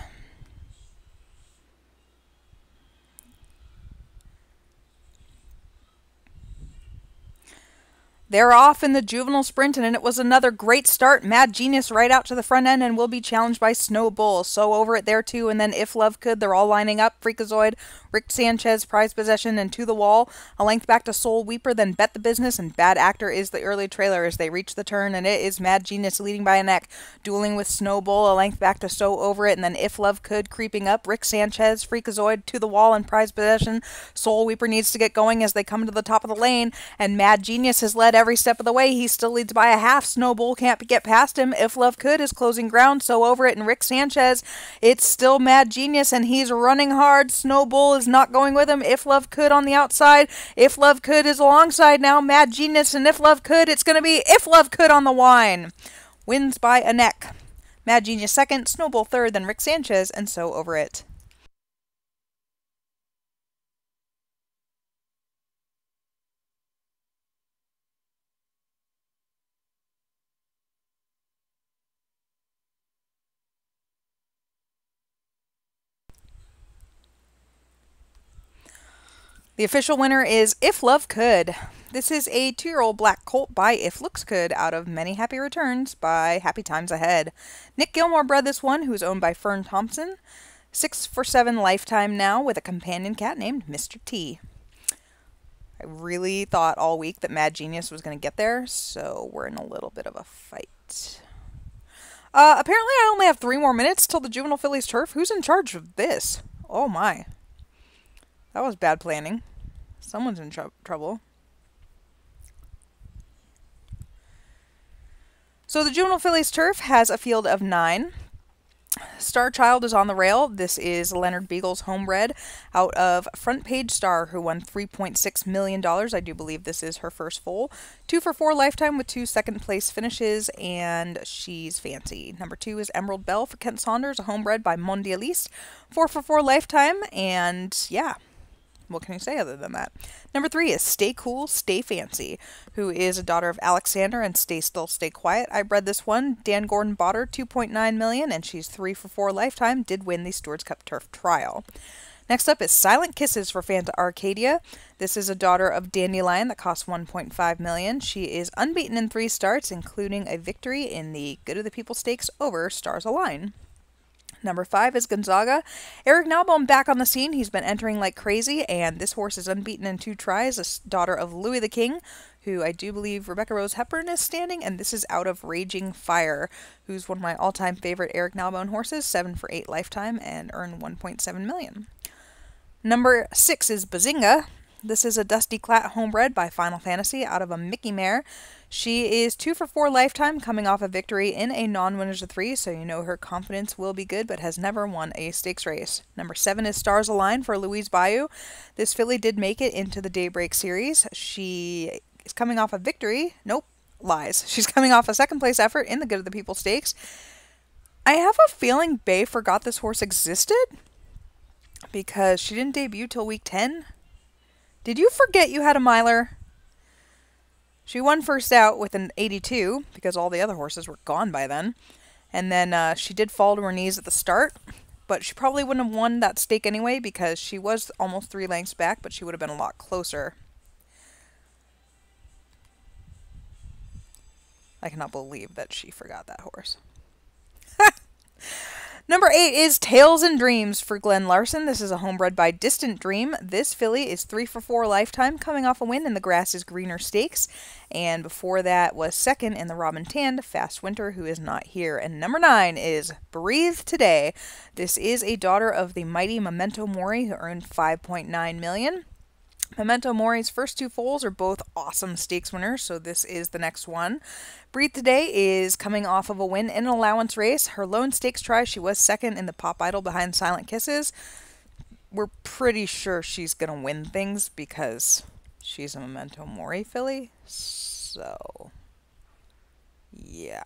They're off in the juvenile sprint, and it was another great start. Mad Genius right out to the front end and will be challenged by Snowbull. So over it there, too. And then If Love Could, they're all lining up. Freakazoid, Rick Sanchez, Prize Possession, and To the Wall. A length back to Soul Weeper, then Bet the Business, and Bad Actor is the early trailer as they reach the turn. And it is Mad Genius leading by a neck, dueling with Snowbull. A length back to So Over It, and then If Love Could creeping up. Rick Sanchez, Freakazoid, To the Wall, and Prize Possession. Soul Weeper needs to get going as they come to the top of the lane, and Mad Genius has led every step of the way. He still leads by a half. Snowbull can't get past him. If Love Could is closing ground. So Over It and Rick Sanchez. It's still Mad Genius, and he's running hard. Snowbull is not going with him. If Love Could on the outside. If Love Could is alongside now. Mad Genius and If Love Could. It's going to be If Love Could on the wine. Wins by a neck. Mad Genius second. Snowbull third. Then Rick Sanchez and So Over It. The official winner is If Love Could. This is a 2-year-old black colt by If Looks Could out of Many Happy Returns by Happy Times Ahead. Nick Gilmore bred this one, who's owned by Fern Thompson. 6 for 7 lifetime now with a companion cat named Mr. T. I really thought all week that Mad Genius was going to get there, so we're in a little bit of a fight. Apparently I only have 3 more minutes till the Juvenile Fillies turf. Who's in charge of this? Oh my. That was bad planning. Someone's in trouble. So the Juvenile Fillies turf has a field of 9. Star Child is on the rail. This is Leonard Beagle's homebred out of Front Page Star, who won $3.6 million. I do believe this is her first foal. 2 for 4 lifetime with 2 second place finishes, and she's fancy. Number 2 is Emerald Bell for Kent Saunders, a homebred by Mondialiste. 4 for 4 lifetime, and yeah. What can you say other than that? Number 3 is Stay Cool, Stay Fancy, who is a daughter of Alexander and Stay Still, Stay Quiet. I bred this one. Dan Gordon bought her, $2.9 million, and she's 3 for 4 lifetime. Did win the Stewards Cup Turf Trial. Next up is Silent Kisses for Fanta Arcadia. This is a daughter of Dandelion that costs $1.5 million. She is unbeaten in 3 starts, including a victory in the Good of the People Stakes over Stars Align. Number 5 is Gonzaga. Eric Nalbaum back on the scene. He's been entering like crazy, and this horse is unbeaten in 2 tries. A daughter of Louis the King, who I do believe Rebecca Rose Hepburn is standing, and this is out of Raging Fire, who's one of my all-time favorite Eric Nalbaum horses, 7 for 8 lifetime, and earned $1.7 million. Number 6 is Bazinga. This is a Dusty Clat homebred by Final Fantasy out of a Mickey mare. She is 2 for 4 lifetime, coming off a victory in a non-winners of 3, so you know her confidence will be good, but has never won a stakes race. Number 7 is Stars Align for Louise Bayou. This filly did make it into the Daybreak Series. She is coming off a victory. Nope, lies. She's coming off a second place effort in the Good of the People Stakes. I have a feeling Bay forgot this horse existed because she didn't debut till week 10. Did you forget you had a miler? She won first out with an 82 because all the other horses were gone by then. And then she did fall to her knees at the start, but she probably wouldn't have won that stake anyway because she was almost 3 lengths back, but she would have been a lot closer. I cannot believe that she forgot that horse. Number 8 is Tales and Dreams for Glenn Larson. This is a homebred by Distant Dream. This filly is 3 for 4 lifetime, coming off a win in the Grass is Greener Stakes. And before that was second in the Robin Tand, Fast Winter, who is not here. And number 9 is Breathe Today. This is a daughter of the mighty Memento Mori, who earned $5.9 million. Memento Mori's first 2 foals are both awesome stakes winners, so this is the next one. Breathe Today is coming off of a win in an allowance race. Her lone stakes try, she was second in the Pop Idol behind Silent Kisses. We're pretty sure she's going to win things because she's a Memento Mori filly. So, yeah.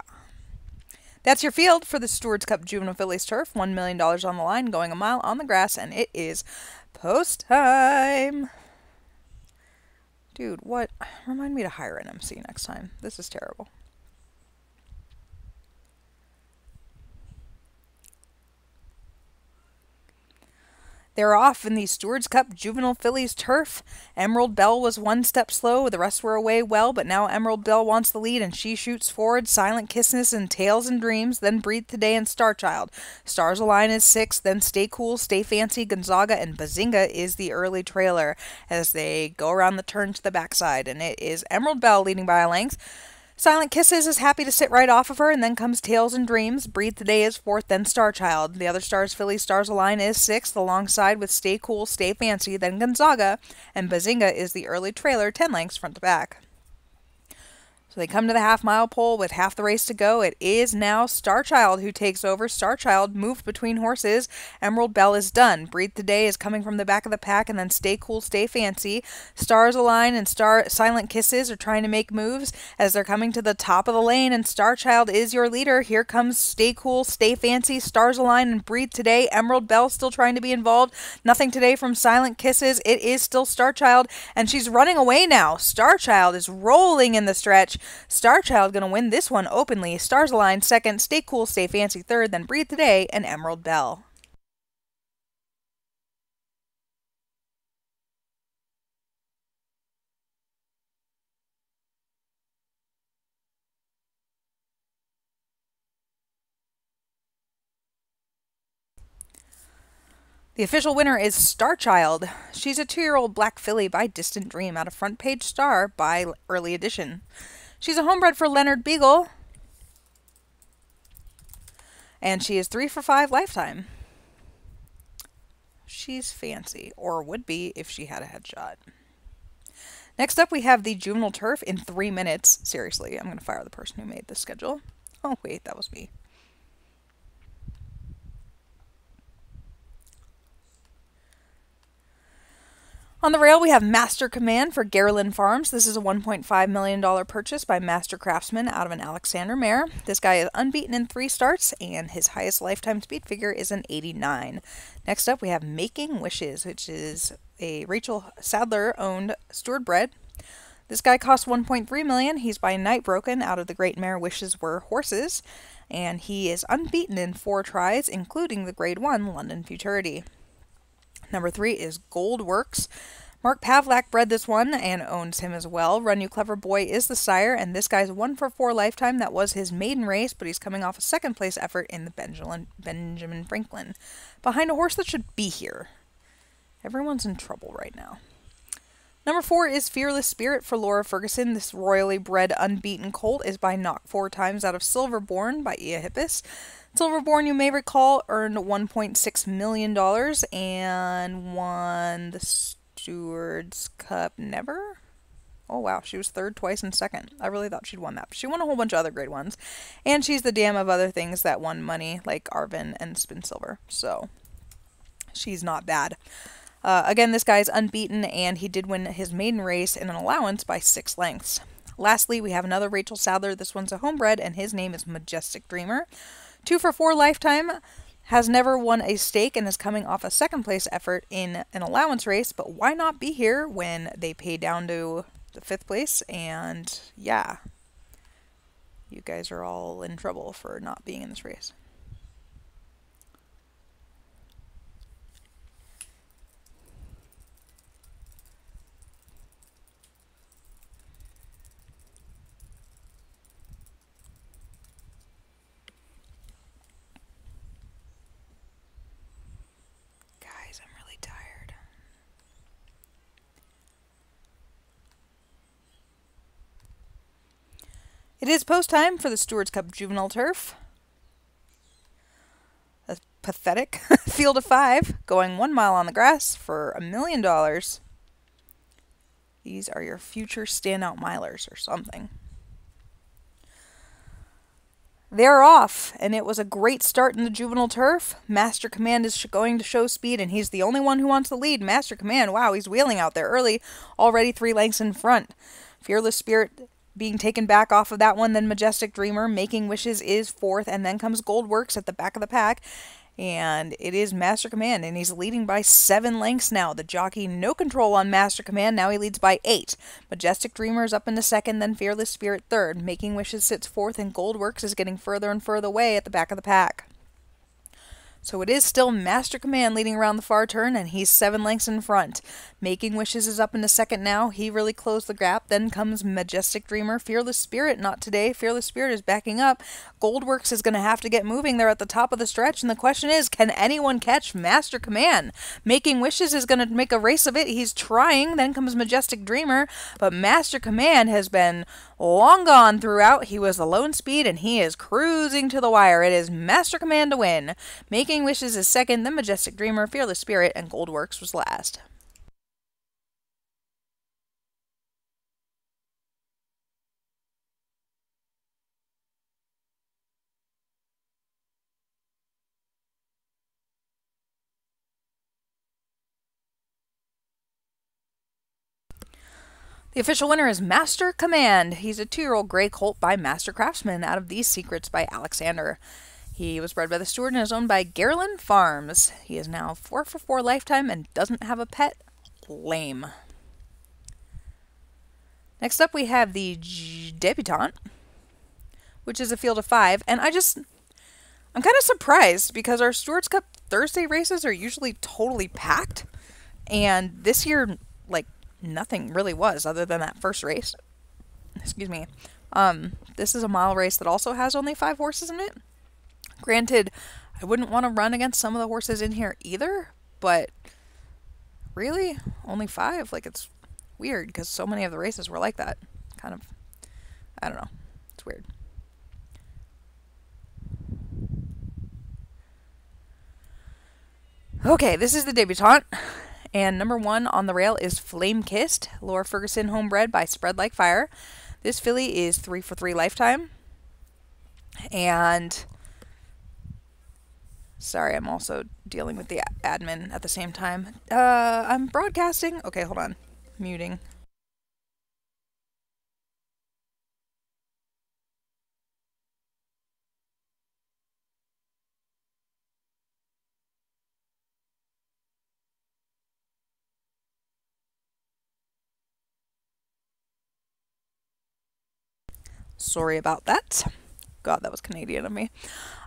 That's your field for the Stewards Cup Juvenile Fillies Turf. $1 million on the line, going a mile on the grass, and it is post time. Dude, what? Remind me to hire an MC next time. This is terrible. They're off in the Stewards Cup Juvenile Fillies Turf. Emerald Bell was 1 step slow. The rest were away well, but now Emerald Bell wants the lead, and she shoots forward. Silent Kisses and Tales and Dreams, then Breathe Today and Starchild. Stars Align is 6th, then Stay Cool, Stay Fancy, Gonzaga, and Bazinga is the early trailer as they go around the turn to the backside, and it is Emerald Bell leading by a length. Silent Kisses is happy to sit right off of her, and then comes Tales and Dreams. Breathe Today is 4th, then Starchild. The other Stars filly, Stars Align, is 6th, alongside with Stay Cool, Stay Fancy, then Gonzaga, and Bazinga is the early trailer, 10 lengths front to back. So they come to the half-mile pole with half the race to go. It is now Starchild who takes over. Starchild moved between horses. Emerald Bell is done. Breathe Today is coming from the back of the pack, and then Stay Cool, Stay Fancy. Stars Align and Silent Kisses are trying to make moves as they're coming to the top of the lane, and Starchild is your leader. Here comes Stay Cool, Stay Fancy, Stars Align, and Breathe Today. Emerald Bell still trying to be involved. Nothing today from Silent Kisses. It is still Starchild, and she's running away now. Starchild is rolling in the stretch. Starchild gonna win this one openly. Stars Align 2nd, Stay Cool, Stay Fancy 3rd, then Breathe Today and Emerald Bell. The official winner is Starchild. She's a 2-year-old black filly by Distant Dream out of Front Page Star by Early Edition. She's a homebred for Leonard Beagle, and she is 3 for 5 lifetime. She's fancy, or would be if she had a headshot. Next up, we have the Juvenile Turf in 3 minutes. Seriously, I'm going to fire the person who made this schedule. Oh, wait, that was me. On the rail, we have Master Command for Garland Farms. This is a $1.5 million purchase by Master Craftsman out of an Alexander mare. This guy is unbeaten in 3 starts, and his highest lifetime speed figure is an 89. Next up, we have Making Wishes, which is a Rachel Sadler-owned Steward bred. This guy costs $1.3 million. He's by Night Broken out of the great mare Wishes Were Horses, and he is unbeaten in 4 tries, including the Grade 1 London Futurity. Number 3 is Gold Works. Mark Pavlak bred this one and owns him as well. Run You Clever Boy is the sire, and this guy's 1 for 4 lifetime. That was his maiden race, but he's coming off a 2nd place effort in the Benjamin Franklin. Behind a horse that should be here. Everyone's in trouble right now. Number 4 is Fearless Spirit for Laura Ferguson. This royally bred unbeaten colt is by Knock 4 Times out of Silverborn by Ia Hippis. Silverborn, you may recall, earned $1.6 million and won the Stewards Cup never? Oh wow, she was 3rd twice and 2nd. I really thought she'd won that. But she won a whole bunch of other grade ones. And she's the dam of other things that won money, like Arvin and Spin Silver. So, she's not bad. Again, this guy's unbeaten, and he did win his maiden race in an allowance by 6 lengths. Lastly, we have another Rachel Sadler. This one's a homebred, and his name is Majestic Dreamer. 2 for 4 lifetime, has never won a stake, and is coming off a 2nd place effort in an allowance race, but why not be here when they pay down to the 5th place? And yeah, You guys are all in trouble for not being in this race. Guys, I'm really tired. It is post time for the Stewards Cup Juvenile Turf. A pathetic field of 5 going 1 mile on the grass for $1 million. These are your future standout milers or something. They're off, and it was a great start in the Juvenile Turf. Master Command is going to show speed, and he's the only one who wants the lead. Master Command, wow, he's wheeling out there early, already 3 lengths in front. Fearless Spirit being taken back off of that one, then Majestic Dreamer. Making Wishes is 4th, and then comes Goldworks at the back of the pack. And it is Master Command, and he's leading by 7 lengths now. The jockey, no control on Master Command. Now he leads by 8. Majestic Dreamer is up into 2nd, then Fearless Spirit 3rd. Making Wishes sits 4th, and Goldworks is getting further and further away at the back of the pack. So it is still Master Command leading around the far turn, and he's 7 lengths in front. Making Wishes is up into 2nd now. He really closed the gap. Then comes Majestic Dreamer. Fearless Spirit, not today. Fearless Spirit is backing up. Goldworks is going to have to get moving. They're at the top of the stretch, and the question is, can anyone catch Master Command? Making Wishes is going to make a race of it. He's trying. Then comes Majestic Dreamer, but Master Command has been long gone throughout. He was the lone speed, and he is cruising to the wire. It is Master Command to win. Making Wishes is 2nd, then Majestic Dreamer, Fearless Spirit, and Goldworks was last. The official winner is Master Command. He's a 2-year-old gray colt by Master Craftsman out of These Secrets by Alexander. He was bred by the Steward and is owned by Garland Farms. He is now 4 for 4 lifetime and doesn't have a pet. Lame. Next up we have the Debutante, which is a field of 5. And I'm kind of surprised because our Stewards Cup Thursday races are usually totally packed. And this year, like, nothing really was other than that first race. Excuse me. This is a mile race that also has only 5 horses in it. Granted, I wouldn't want to run against some of the horses in here either, but really? Only 5? Like, it's weird because so many of the races were like that. Kind of, I don't know. It's weird. Okay, this is the Debutante. And number 1 on the rail is Flame Kissed, Laura Ferguson homebred by Spread Like Fire. This filly is 3 for 3 lifetime. And sorry, I'm also dealing with the admin at the same time. I'm broadcasting. Okay, hold on. Muting. Sorry about that. God, that was Canadian of me.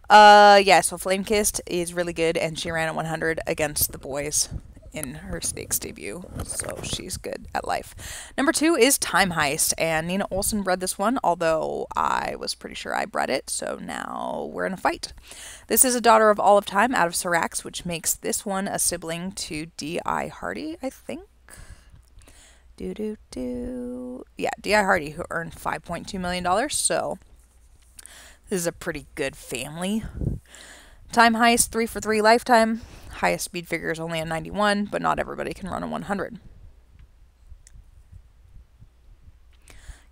Yeah, so Flame Kissed is really good, and she ran at 100 against the boys in her stakes debut, so she's good at life. Number 2 is Time Heist, and Nina Olson bred this one, although I was pretty sure I bred it, so now we're in a fight. This is a daughter of All of Time out of Syrax, which makes this one a sibling to D.I. Hardy, I think. Yeah, D.I. Hardy, who earned $5.2 million, so this is a pretty good family. Time Heist, 3 for 3 lifetime. Highest speed figure is only a 91, but not everybody can run a 100.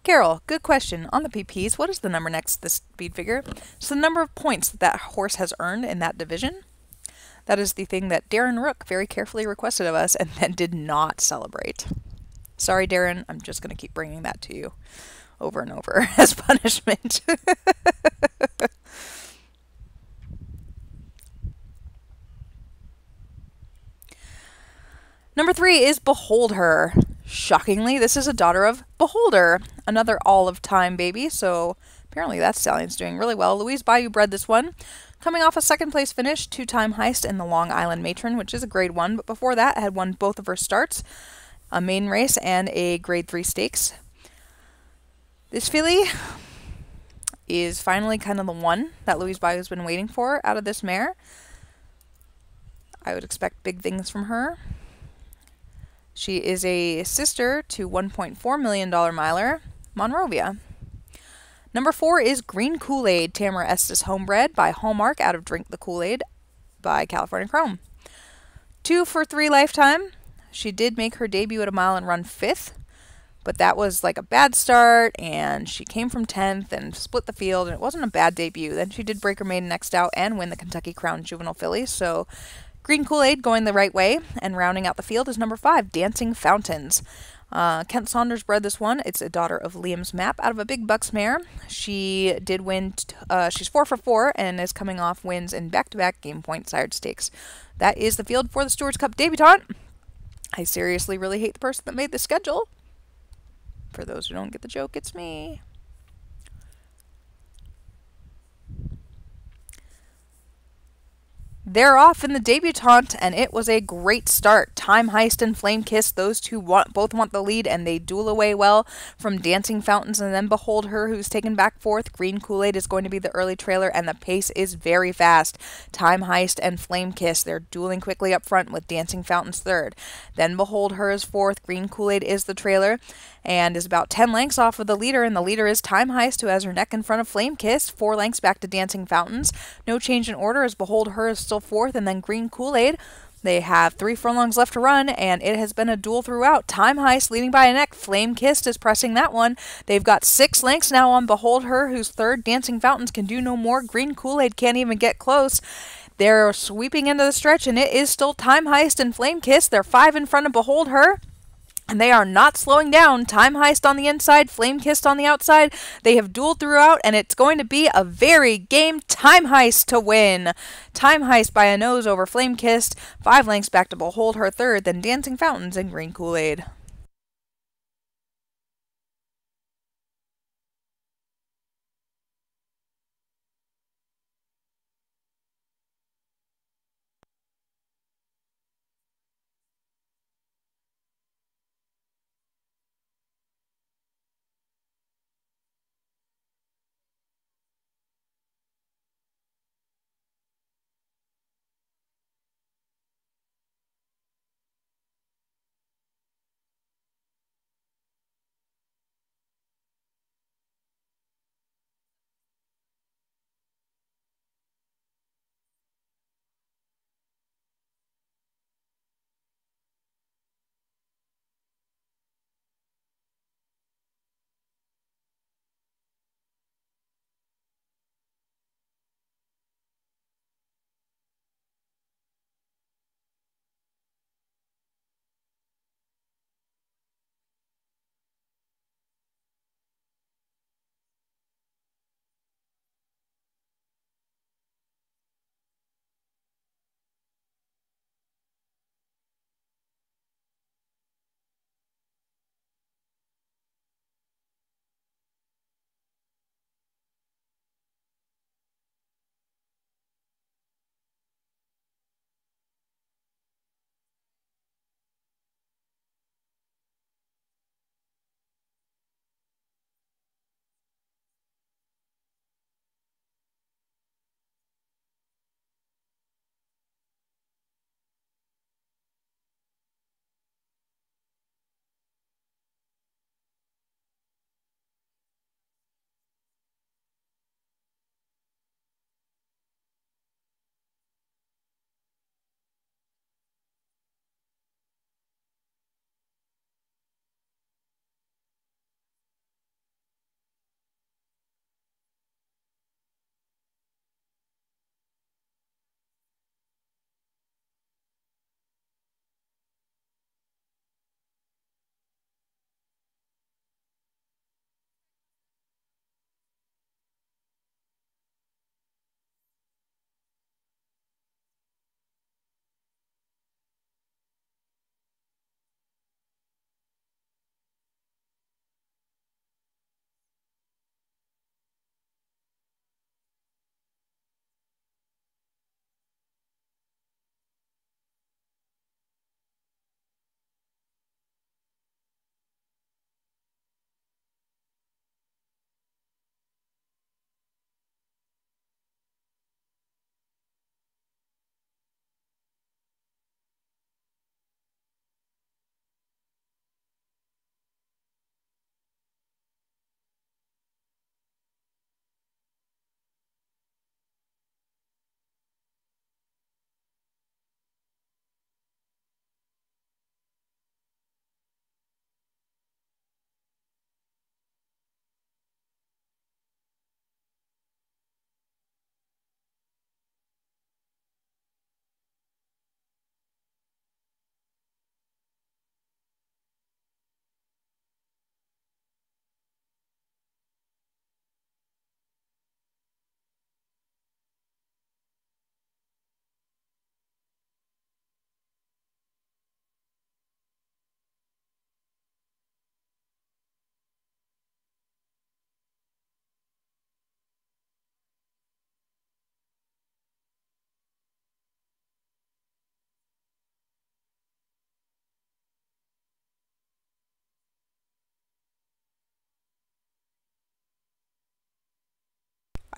Carol, good question. On the PPs, what is the number next to the speed figure? It's the number of points that that horse has earned in that division. That is the thing that Darren Rook very carefully requested of us and then did not celebrate. Sorry, Darren. I'm just going to keep bringing that to you over and over as punishment. Number 3 is Behold Her. Shockingly, this is a daughter of Beholder, another All of Time baby, so Apparently that stallion's doing really well. Louise Bayou bred this one, coming off a second place finish, 2-time heist in the Long Island Matron, which is a grade 1, but before that had won both of her starts, a maiden race and a grade 3 stakes. This filly is finally kind of the one that Louise Bayou has been waiting for out of this mare. I would expect big things from her. She is a sister to $1.4 million miler, Monrovia. Number 4 is Green Kool-Aid, Tamara Estes homebred by Hallmark out of Drink the Kool-Aid by California Chrome. 2 for 3 lifetime. She did make her debut at a mile and run 5th, but that was like a bad start, and she came from 10th and split the field, and it wasn't a bad debut. Then she did break her maiden next out and win the Kentucky Crown Juvenile Filly, so Green Kool-Aid going the right way, and rounding out the field is number 5, Dancing Fountains. Kent Saunders bred this one. It's a daughter of Liam's Map out of a big bucks mare. She did win, she's 4 for 4 and is coming off wins in back-to-back game point sired stakes. That is the field for the Stewards Cup debutante. I seriously really hate the person that made the schedule. For those who don't get the joke, it's me. They're off in the debutante, and it was a great start. Time Heist and Flame Kiss, those two both want the lead, and they duel away well from Dancing Fountains, and then Behold Her, who's taken back 4th. Green Kool-Aid is going to be the early trailer, and the pace is very fast. Time Heist and Flame Kiss, they're dueling quickly up front with Dancing Fountains 3rd. Then Behold Her is 4th. Green Kool-Aid is the trailer, and is about 10 lengths off of the leader, and the leader is Time Heist, who has her neck in front of Flame Kiss, 4 lengths back to Dancing Fountains. No change in order as Behold Her is still 4th, and then Green Kool-Aid. They have 3 furlongs left to run, and it has been a duel throughout. Time Heist leading by a neck. Flame Kissed is pressing that one. They've got 6 lengths now on Behold Her, who's 3rd. Dancing Fountains can do no more. Green Kool-Aid can't even get close. They're sweeping into the stretch, and it is still Time Heist and Flame Kiss. They're 5 in front of Behold Her. And they are not slowing down. Time Heist on the inside, Flame Kissed on the outside. They have dueled throughout, and it's going to be a very game Time Heist to win. Time Heist by a nose over Flame Kissed, 5 lengths back to Behold Her 3rd, then Dancing Fountains and Green Kool-Aid.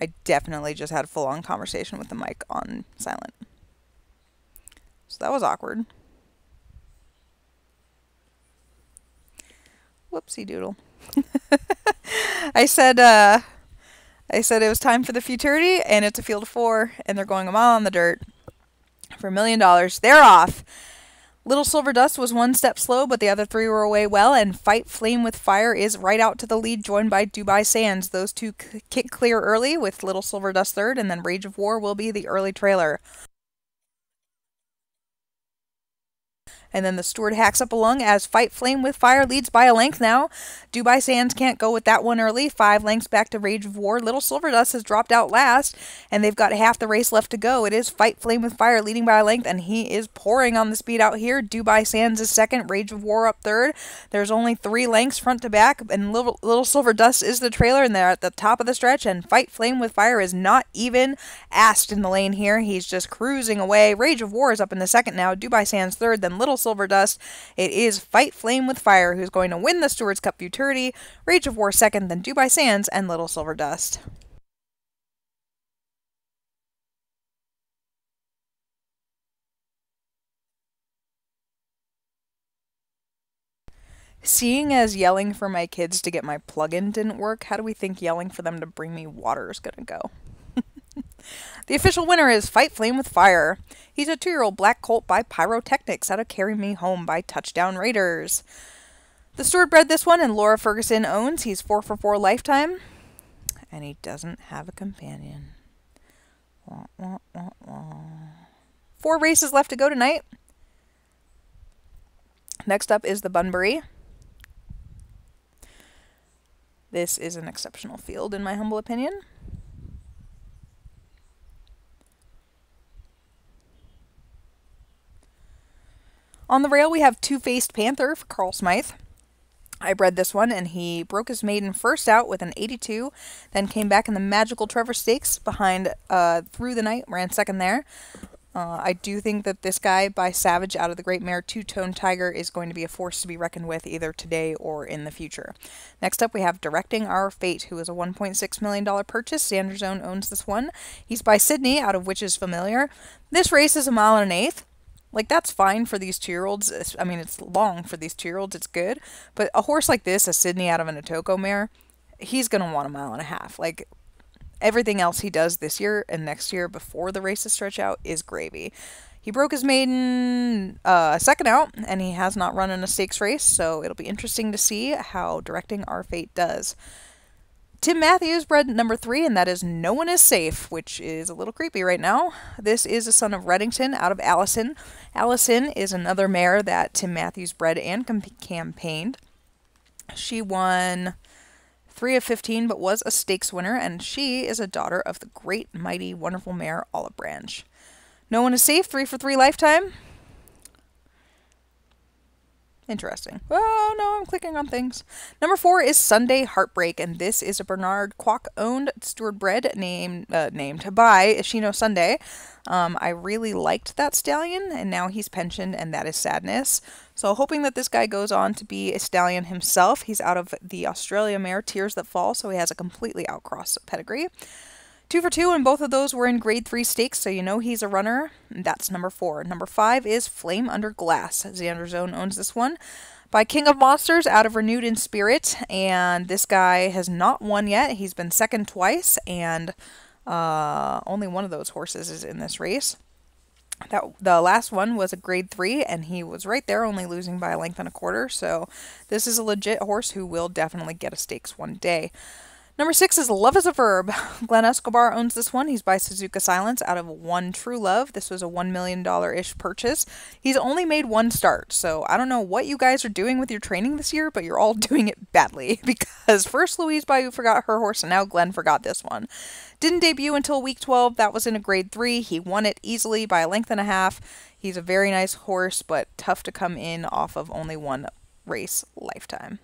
I definitely just had a full-on conversation with the mic on silent. So that was awkward. Whoopsie doodle. I said it was time for the futurity, and it's a field of 4, and they're going a mile on the dirt for $1 million. They're off. Little Silver Dust was one step slow, but the other 3 were away well, and Fight Flame with Fire is right out to the lead, joined by Dubai Sands. Those two kick clear early, with Little Silver Dust third, and then Rage of War will be the early trailer. And then the Steward hacks up along as Fight Flame with Fire leads by a length now. Dubai Sands can't go with that one early. 5 lengths back to Rage of War. Little Silver Dust has dropped out last, and they've got half the race left to go. It is Fight Flame with Fire leading by a length, and he is pouring on the speed out here. Dubai Sands is second. Rage of War up third. There's only 3 lengths front to back, and Little Silver Dust is the trailer, and they're at the top of the stretch, and Fight Flame with Fire is not even asked in the lane here. He's just cruising away. Rage of War is up in the second now. Dubai Sands third, then Little Silver Dust. It is Fight Flame with Fire who's going to win the Stewards Cup Futurity. Rage of War second, then Dubai Sands and Little Silver Dust. Seeing as yelling for my kids to get my plug-in didn't work, how do we think yelling for them to bring me water is gonna go? The official winner is Fight Flame with Fire. He's a 2-year-old black colt by Pyrotechnics out of Carry Me Home by Touchdown Raiders. The Steward bred this one, and Laura Ferguson owns. He's 4 for 4 lifetime, and he doesn't have a companion. Wah, wah, wah, wah. 4 races left to go tonight. Next up is the Bunbury. This is an exceptional field, in my humble opinion. On the rail, we have Two-Faced Panther for Carl Smythe. I bred this one, and he broke his maiden first out with an 82, then came back in the Magical Trevor Stakes behind through the night, ran second there. I do think that this guy by Savage out of the Great Mare Two-Tone Tiger is going to be a force to be reckoned with either today or in the future. Next up, we have Directing Our Fate, who is a $1.6 million purchase. Xander Zone owns this one. He's by Sydney out of Witches Familiar. This race is 1 1/8 miles. Like, that's fine for these 2-year-olds. I mean, it's long for these 2-year-olds. It's good. But a horse like this, a Sydney out of an Atoko mare, he's going to want 1.5 miles. Like, everything else he does this year and next year before the races stretch out is gravy. He broke his maiden second out, and he has not run in a stakes race, so it'll be interesting to see how Directing Our Fate does. Tim Matthews bred number 3, and that is No One Is Safe, which is a little creepy right now. This is a son of Reddington out of Allison. Allison is another mare that Tim Matthews bred and campaigned. She won 3 of 15, but was a stakes winner, and she is a daughter of the great, mighty, wonderful mare Olive Branch. No One Is Safe, 3 for 3 lifetime. Interesting. Oh, no, I'm clicking on things. Number 4 is Sunday Heartbreak, and this is a Bernard Kwok-owned Steward bred named by Ishino Sunday. I really liked that stallion, and now he's pensioned, and that is sadness. So hoping that this guy goes on to be a stallion himself. He's out of the Australia mare Tears That Fall, so he has a completely outcross pedigree. 2 for 2, and both of those were in grade 3 stakes, so you know he's a runner. That's number 4. Number 5 is Flame Under Glass. Xander Zone owns this one. By King of Monsters out of Renewed in Spirit, and this guy has not won yet. He's been second twice, and only one of those horses is in this race. The last one was a grade 3, and he was right there, only losing by a length and a quarter, so this is a legit horse who will definitely get a stakes one day. Number 6 is Love is a Verb. Glenn Escobar owns this one. He's by Suzuka Silence out of One True Love. This was a $1 million-ish purchase. He's only made 1 start, so I don't know what you guys are doing with your training this year, but you're all doing it badly, because first Louise Bayou forgot her horse, and now Glenn forgot this one. Didn't debut until week 12. That was in a grade 3. He won it easily by a length and a half. He's a very nice horse, but tough to come in off of only 1 race lifetime.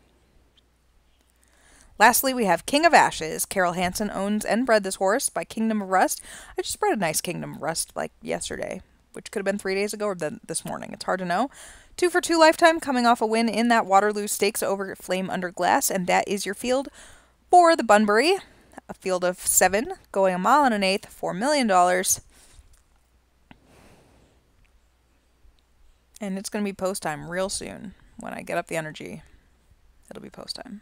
Lastly, we have King of Ashes. Carol Hansen owns and bred this horse by Kingdom of Rust. I just bred a nice Kingdom of Rust like yesterday, which could have been 3 days ago or this morning. It's hard to know. 2 for 2 lifetime, coming off a win in that Waterloo Stakes over Flame Under Glass, and that is your field for the Bunbury. a field of 7, going a mile and an eighth, $4 million. And it's going to be post time real soon. When I get up the energy, it'll be post time.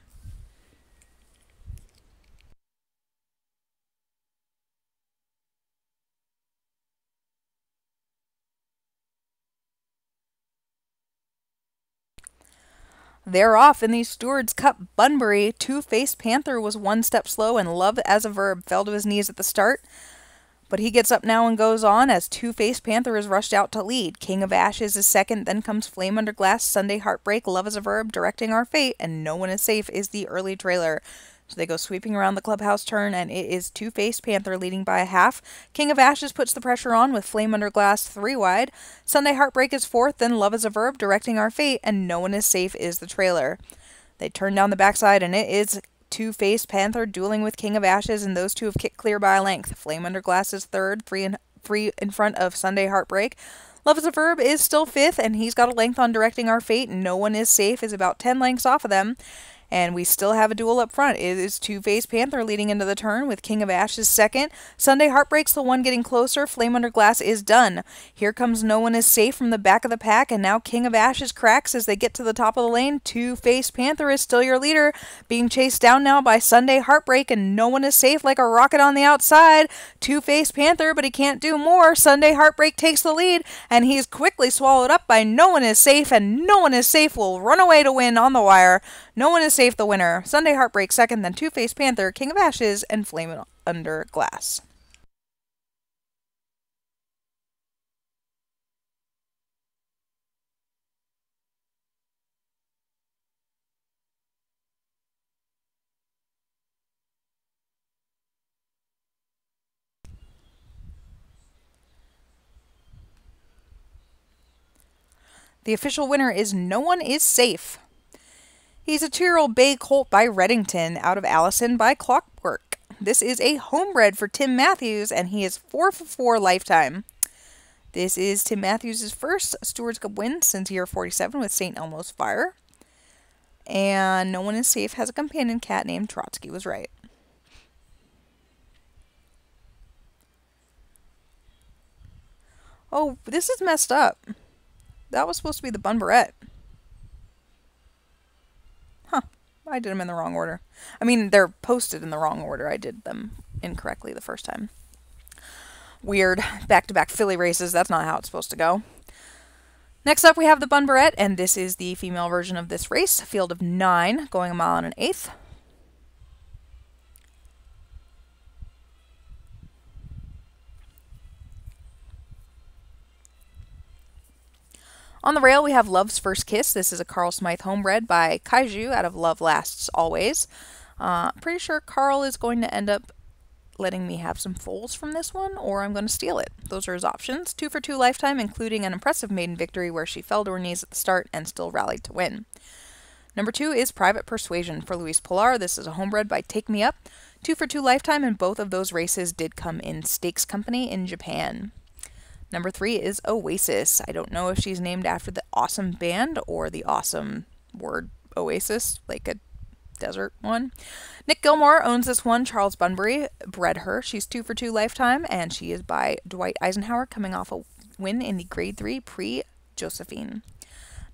They're off in the Steward's Cup. Bunbury, Two-Faced Panther was one step slow, and Love as a Verb fell to his knees at the start. But he gets up now and goes on as Two-Faced Panther is rushed out to lead. King of Ashes is second, then comes Flame Under Glass, Sunday Heartbreak, Love as a Verb, Directing Our Fate, and No One is Safe is the early trailer. So they go sweeping around the clubhouse turn, and it is Two-Faced Panther leading by a half. King of Ashes puts the pressure on with Flame Under Glass 3 wide. Sunday Heartbreak is fourth, then Love as a Verb, Directing Our Fate, and No One is Safe is the trailer. They turn down the backside, and it is Two-Faced Panther dueling with King of Ashes, and those two have kicked clear by a length. Flame Under Glass is third, three in front of Sunday Heartbreak. Love as a Verb is still fifth, and he's got a length on Directing Our Fate. No One is Safe is about 10 lengths off of them. And we still have a duel up front. It is Two-Faced Panther leading into the turn with King of Ashes second. Sunday Heartbreak's the one getting closer. Flame Under Glass is done. Here comes No One is Safe from the back of the pack, and now King of Ashes cracks as they get to the top of the lane. Two-Faced Panther is still your leader, being chased down now by Sunday Heartbreak, and No One is Safe like a rocket on the outside. Two-Faced Panther, but he can't do more. Sunday Heartbreak takes the lead, and he's quickly swallowed up by No One is Safe, and No One is Safe will run away to win on the wire. No One is Safe the winner. Sunday Heartbreak second, then Two-Faced Panther, King of Ashes, and Flame Under Glass. The official winner is No One is Safe. He's a 2-year-old bay colt by Reddington, out of Allison by Clockwork. This is a homebred for Tim Matthews, and he is 4 for 4 lifetime. This is Tim Matthews' first Stewards Cup win since year 47 with St. Elmo's Fire. And No One is Safe has a companion cat named Trotsky was right. Oh, this is messed up. That was supposed to be the Bunbarette. Huh. I did them in the wrong order. I mean, they're posted in the wrong order. I did them incorrectly the first time. Weird. Back-to-back filly races. That's not how it's supposed to go. Next up, we have the Bunbarette, and this is the female version of this race. Field of 9, going a mile and an eighth. On the rail, we have Love's First Kiss. This is a Carl Smythe homebred by Kaiju out of Love Lasts Always. Pretty sure Carl is going to end up letting me have some foals from this one, or I'm going to steal it. Those are his options. 2 for 2 lifetime, including an impressive maiden victory where she fell to her knees at the start and still rallied to win. Number 2 is Private Persuasion for Luis Pilar. This is a homebred by Take Me Up. 2 for 2 lifetime, and both of those races did come in Stakes Company in Japan. Number 3 is Oasis. I don't know if she's named after the awesome band or the awesome word oasis, like a desert one. Nick Gilmore owns this one. Charles Bunbury bred her. She's 2 for 2 lifetime, and she is by Dwight Eisenhower, coming off a win in the Grade 3 Pre-Josephine.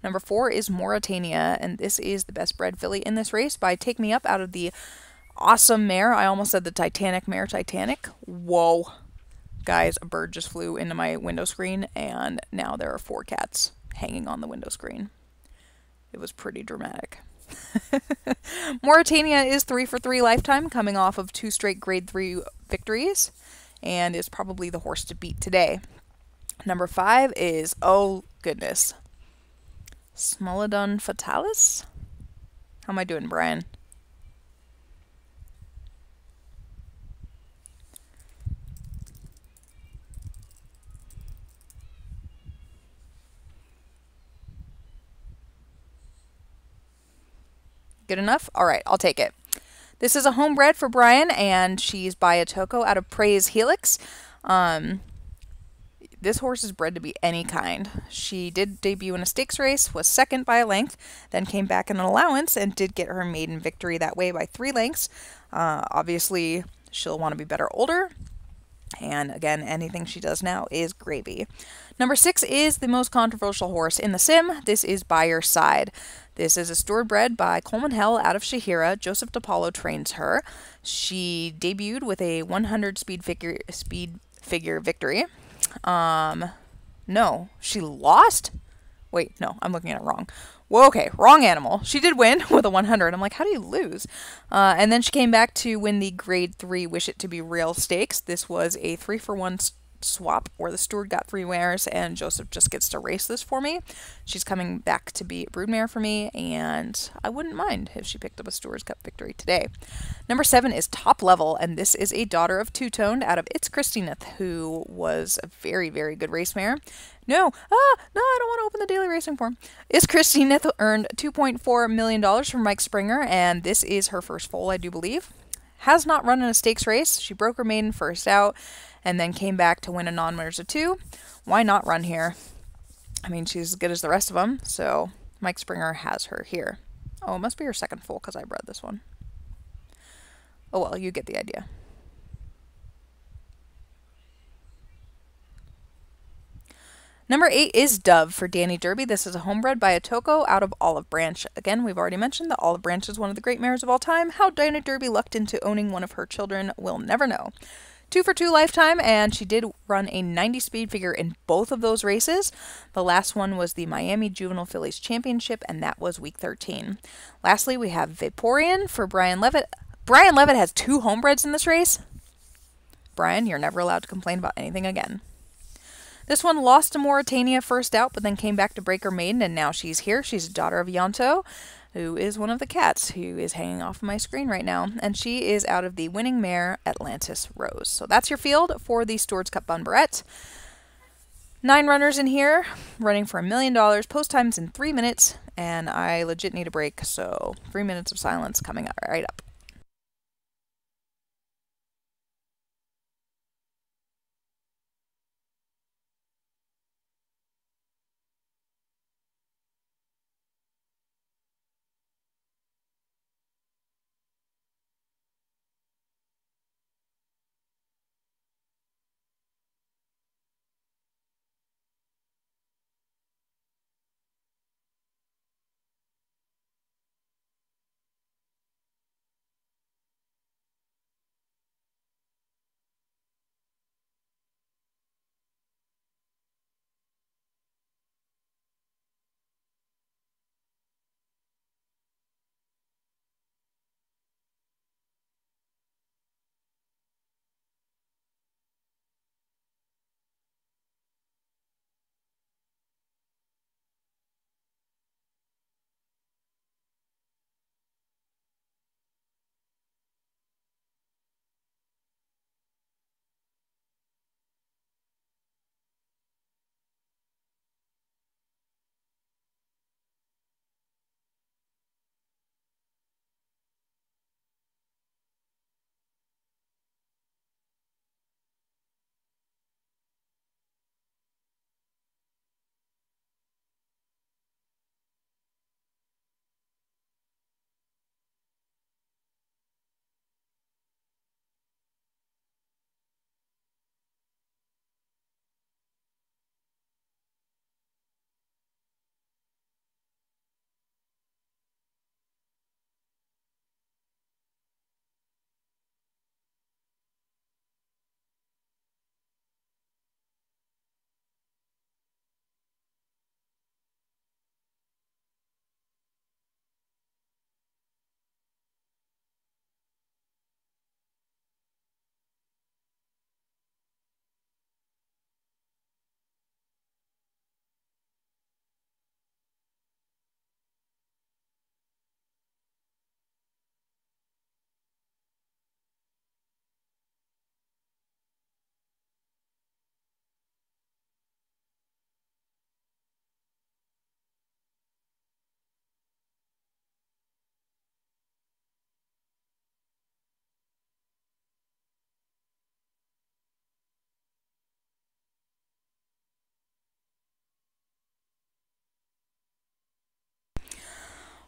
Number 4 is Mauritania, and this is the best bred filly in this race by Take Me Up out of the awesome mare. I almost said the Titanic mare, Titanic. Whoa. Guys, a bird just flew into my window screen, and now there are 4 cats hanging on the window screen. It was pretty dramatic. Mauritania is 3 for 3 lifetime, coming off of 2 straight Grade 3 victories, and is probably the horse to beat today. Number 5 is, oh goodness, Smolodon Fatalis? How am I doing, Brian? Good enough? Alright, I'll take it. This is a homebred for Brian, and she's by Atoko out of Praise Helix. This horse is bred to be any kind. She did debut in a stakes race, was second by a length, then came back in an allowance and did get her maiden victory that way by 3 lengths. Obviously, she'll want to be better older. And again, anything she does now is gravy. Number 6 is the most controversial horse in the sim. This is By Your Side. This is a Steward bred by Coleman Hell out of Shahira. Joseph DePaulo trains her. She debuted with a 100 speed figure victory. No, she lost? Wait, no, I'm looking at it wrong. Well, okay, wrong animal. She did win with a 100. I'm like, how do you lose? And then she came back to win the Grade 3 Wish It to Be Real stakes. This was a 3-for-1 swap where the Steward got 3 mares and Joseph just gets to race this for me. She's coming back to be a broodmare for me, and I wouldn't mind if she picked up a Stewards Cup victory today. Number 7 is Top Level, and this is a daughter of Two-Toned out of It's Christineth, who was a very, very good race mare. No, I don't want to open the daily racing form. It's Christineth earned $2.4 million from Mike Springer, and this is her first foal, I do believe. Has not run in a stakes race. She broke her maiden first out, and then came back to win a non-winners of 2. Why not run here? I mean, she's as good as the rest of them, so Mike Springer has her here. Oh, it must be her second foal because I bred this one. Oh well, you get the idea. Number 8 is Dove for Danny Derby. This is a homebred by Atoko out of Olive Branch. Again, we've already mentioned that Olive Branch is one of the great mares of all time. How Danny Derby lucked into owning one of her children, we'll never know. 2-for-2 lifetime, and she did run a 90 speed figure in both of those races. The last one was the Miami Juvenile Fillies Championship, and that was week 13. Lastly, we have Vaporeon for Brian Levitt. Brian Levitt has 2 homebreds in this race. Brian, you're never allowed to complain about anything again. This one lost to Mauritania first out, but then came back to break her maiden, and now she's here. She's a daughter of Yanto, who is one of the cats who is hanging off my screen right now, and she is out of the winning mare Atlantis Rose. So that's your field for the Stewards Cup Bunbarette. 9 runners in here, running for $1 million, post times in 3 minutes, and I legit need a break, so 3 minutes of silence coming right up.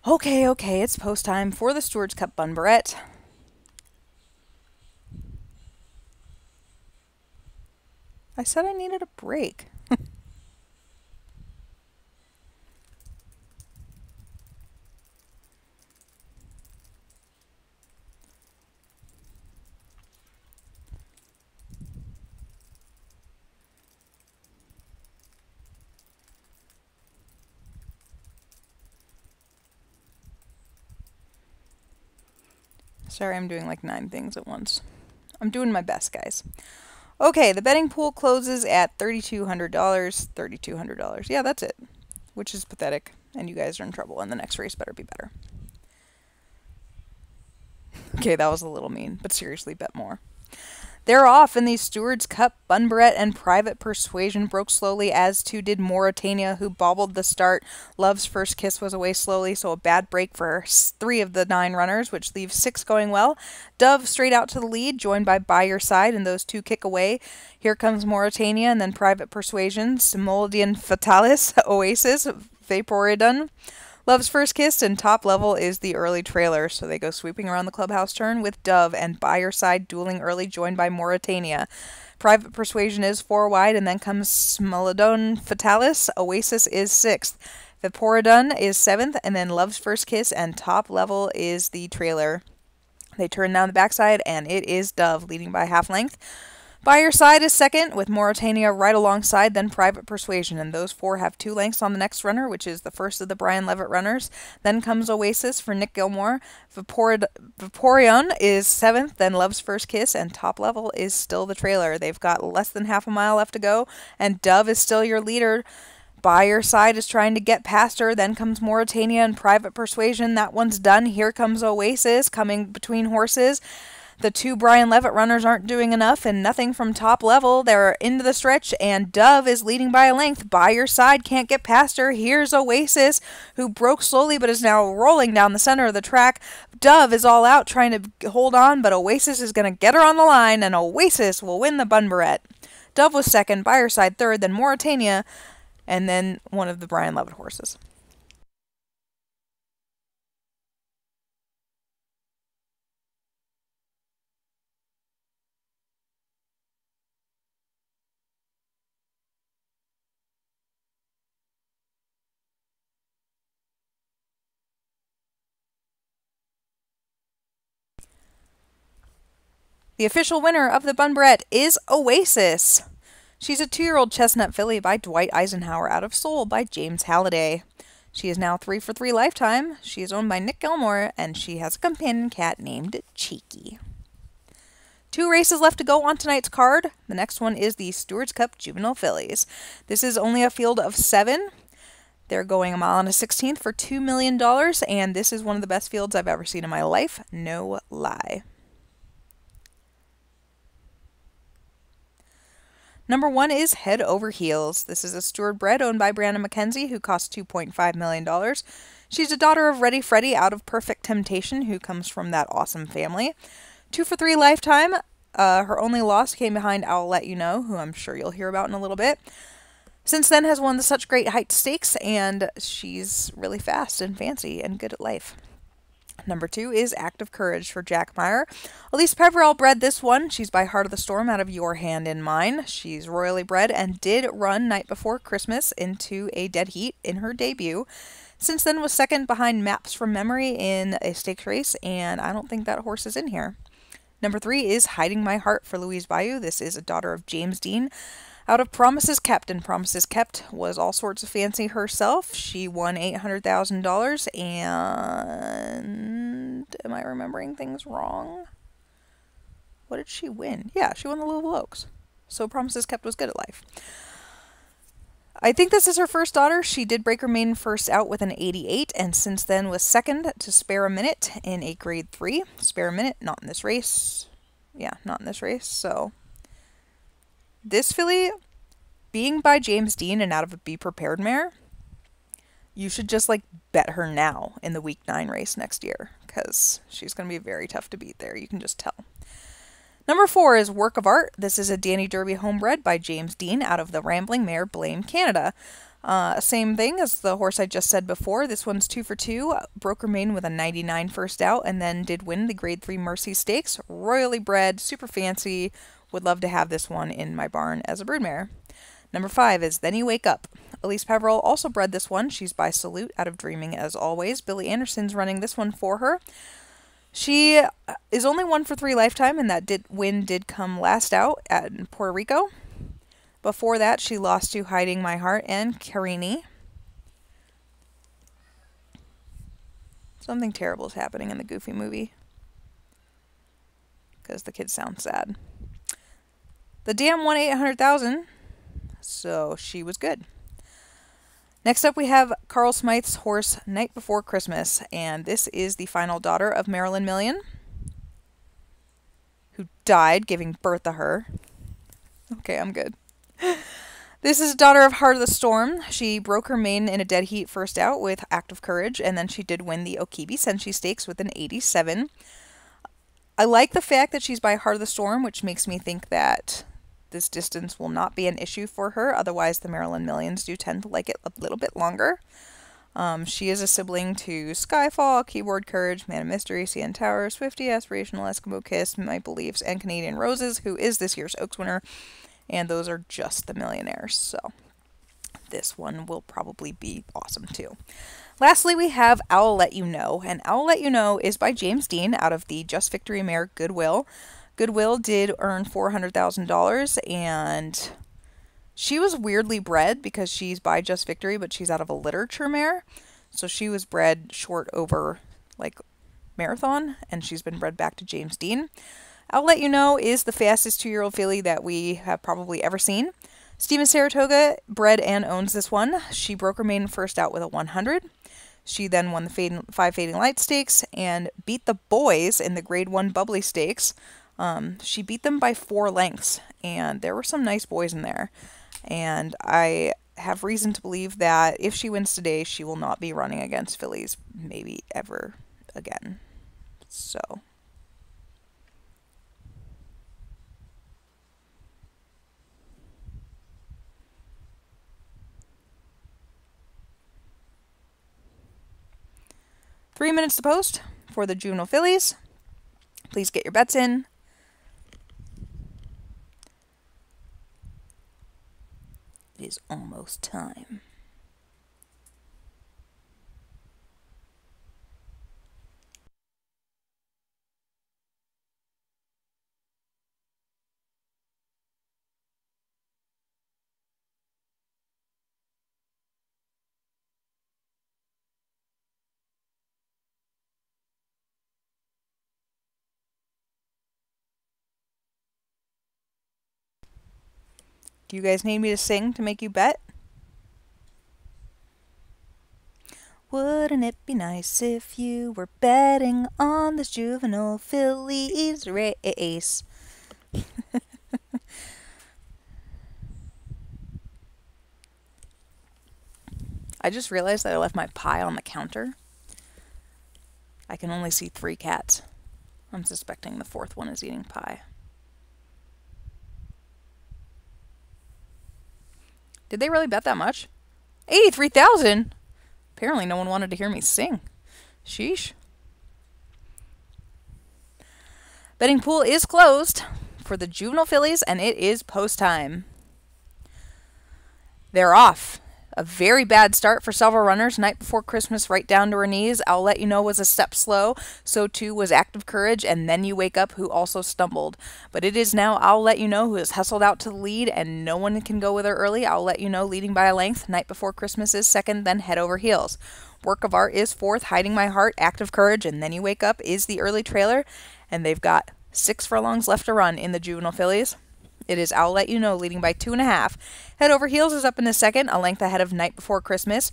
Okay, okay, it's post time for the Stewards Cup Bun Barrette. I said I needed a break. Sorry, I'm doing like 9 things at once. I'm doing my best, guys. Okay, the betting pool closes at $3,200. $3,200. Yeah, that's it. Which is pathetic. And you guys are in trouble, and the next race better be better. Okay, that was a little mean, but seriously, bet more. They're off in the Stewards Cup. Bun Barrette and Private Persuasion broke slowly, as too did Mauritania, who bobbled the start. Love's First Kiss was away slowly, so a bad break for 3 of the 9 runners, which leaves 6 going well. Dove straight out to the lead, joined by Your Side, and those 2 kick away. Here comes Mauritania, and then Private Persuasion, Simoldian Fatalis, Oasis, Vaporidon. Love's First Kiss, and top level is the early trailer, so they go sweeping around the clubhouse turn with Dove and By Your Side dueling early, joined by Mauritania. Private Persuasion is 4 wide, and then comes Smolodon Fatalis. Oasis is 6th. Vaporidon is 7th, and then Love's First Kiss, and top level is the trailer. They turn down the backside, and it is Dove leading by half length. By Your Side is 2nd, with Mauritania right alongside, then Private Persuasion, and those 4 have 2 lengths on the next runner, which is the first of the Brian Levitt runners. Then comes Oasis for Nick Gilmore. Vaporeon is 7th, then Love's First Kiss, and top level is still the trailer. They've got less than half a mile left to go, and Dove is still your leader. By Your Side is trying to get past her. Then comes Mauritania and Private Persuasion. That one's done. Here comes Oasis coming between horses. The 2 Brian Levitt runners aren't doing enough, and nothing from top level. They're into the stretch, and Dove is leading by a length. By Your Side can't get past her. Here's Oasis, who broke slowly but is now rolling down the center of the track. Dove is all out trying to hold on, but Oasis is going to get her on the line, and Oasis will win the Bun Barrette. Dove was 2nd, By Your Side 3rd, then Mauritania, and then one of the Brian Levitt horses. The official winner of the Bun Barrette is Oasis. She's a 2-year-old chestnut filly by Dwight Eisenhower out of Seoul by James Halliday. She is now 3 for 3 lifetime. She is owned by Nick Gilmore, and she has a companion cat named Cheeky. 2 races left to go on tonight's card. The next one is the Stewards Cup Juvenile Fillies. This is only a field of 7. They're going a mile and a 16th for $2 million, and this is one of the best fields I've ever seen in my life. No lie. Number 1 is Head Over Heels. This is a Steward bred owned by Brandon McKenzie, who costs $2.5 million. She's a daughter of Ready Freddy out of Perfect Temptation, who comes from that awesome family. 2 for 3 lifetime. Her only loss came behind I'll Let You Know, who I'm sure you'll hear about in a little bit. Since then has won the Such Great Heights Stakes, and she's really fast and fancy and good at life. Number 2 is Act of Courage for Jack Meyer. Elise Peverell bred this one. She's by Heart of the Storm out of Your Hand in Mine. She's royally bred and did run night before Christmas into a dead heat in her debut. Since then was 2nd behind Maps from Memory in a stakes race, and I don't think that horse is in here. Number 3 is Hiding My Heart for Louise Bayou. This is a daughter of James Dean out of Promises Kept, and Promises Kept was all sorts of fancy herself. She won $800,000, and am I remembering things wrong? What did she win? Yeah, she won the Louisville Oaks. So Promises Kept was good at life. I think this is her first daughter. She did break her maiden first out with an 88, and since then was 2nd to Spare a Minute in a grade 3. Spare a Minute, not in this race. Yeah, not in this race, so this filly, being by James Dean and out of a Be Prepared mare, you should just like bet her now in the week 9 race next year, because she's going to be very tough to beat there. You can just tell. Number 4 is Work of Art. This is a Danny Derby homebred by James Dean out of the Rambling Mare Blame Canada. Same thing as the horse I just said before. This one's 2 for 2. Broke her maiden with a 99 first out and then did win the Grade 3 Mercy Stakes. Royally bred, super fancy. Would love to have this one in my barn as a broodmare. Number 5 is Then You Wake Up. Elise Peveril also bred this one. She's by Salute out of Dreaming as always. Billy Anderson's running this one for her. She is only 1 for 3 lifetime, and that win did come last out at Puerto Rico. Before that, she lost to Hiding My Heart and Carini. Something terrible is happening in the Goofy movie, because the kids sound sad. The dam won 800,000, so she was good. Next up we have Carl Smythe's horse Night Before Christmas, and this is the final daughter of Marilyn Million, who died giving birth to her. Okay, I'm good. This is daughter of Heart of the Storm. She broke her maiden in a dead heat first out with Act of Courage, and then she did win the Okibi Senshi Stakes with an 87. I like the fact that she's by Heart of the Storm, which makes me think that this distance will not be an issue for her. Otherwise, the Maryland Millions do tend to like it a little bit longer. She is a sibling to Skyfall, Keyboard Courage, Man of Mystery, CN Tower, Swifty, Aspirational, Eskimo Kiss, My Beliefs, and Canadian Roses, who is this year's Oaks winner. And those are just the millionaires, so this one will probably be awesome too. Lastly, we have I'll Let You Know, and I'll Let You Know is by James Dean out of the Just Victory mare Goodwill. Goodwill did earn $400,000, and she was weirdly bred because she's by Just Victory, but she's out of a literature mare, so she was bred short over like marathon, and she's been bred back to James Dean. I'll Let You Know is the fastest 2-year-old filly that we have probably ever seen. Steven Saratoga bred and owns this one. She broke her maiden first out with a 100. She then won the 5 Fading Light Stakes and beat the boys in the Grade 1 Bubbly Stakes. She beat them by 4 lengths, and there were some nice boys in there. And I have reason to believe that if she wins today, she will not be running against fillies maybe ever again. So 3 minutes to post for the juvenile fillies. Please get your bets in. It is almost time. Do you guys need me to sing to make you bet? Wouldn't it be nice if you were betting on this juvenile fillies race? I just realized that I left my pie on the counter. I can only see 3 cats. I'm suspecting the 4th one is eating pie. Did they really bet that much? 83,000? Apparently no one wanted to hear me sing. Sheesh. Betting pool is closed for the juvenile fillies, and it is post time. They're off. A very bad start for several runners. Night Before Christmas right down to her knees. I'll Let You Know was a step slow. So too was Act of Courage, and Then You Wake Up, who also stumbled. But it is now I'll Let You Know who has hustled out to the lead, and no one can go with her early. I'll Let You Know leading by a length. Night Before Christmas is second, then Head Over Heels. Work of Art is fourth. Hiding My Heart, Act of Courage, and Then You Wake Up is the early trailer. And they've got 6 furlongs left to run in the juvenile fillies. It is I'll Let You Know leading by 2.5. Head Over Heels is up in the second, a length ahead of Night Before Christmas.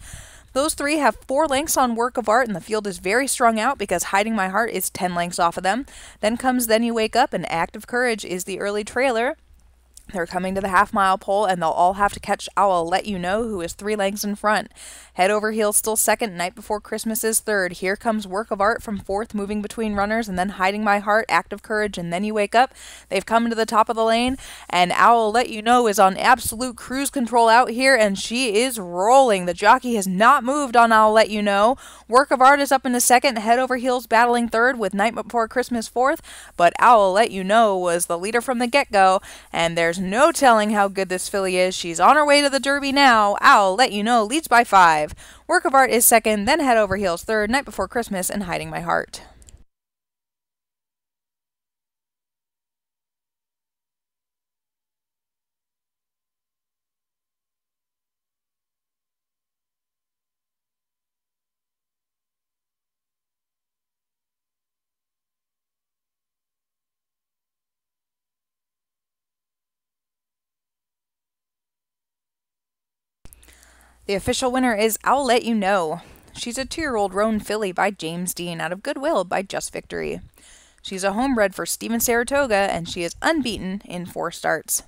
Those 3 have 4 lengths on Work of Art, and the field is very strung out because Hiding My Heart is 10 lengths off of them. Then comes Then You Wake Up, and Act of Courage is the early trailer. They're coming to the half-mile pole, and they'll all have to catch I'll Let You Know, who is 3 lengths in front. Head Over Heels still second, Night Before Christmas is third. Here Comes Work of Art from fourth, moving between runners, and then Hiding My Heart, Act of Courage, and Then You Wake Up. They've come to the top of the lane, and I'll Let You Know is on absolute cruise control out here, and she is rolling. The jockey has not moved on I'll Let You Know. Work of Art is up into second, Head Over Heels battling third, with Night Before Christmas fourth, but I'll Let You Know was the leader from the get-go, and there's no telling how good this filly is. She's on her way to the Derby now. I'll Let You Know leads by 5. Work of Art is second, then Head Over Heels third, Night Before Christmas, and Hiding My Heart. The official winner is I'll Let You Know. She's a 2-year-old roan filly by James Dean out of Goodwill by Just Victory. She's a homebred for Steven Saratoga, and she is unbeaten in 4 starts.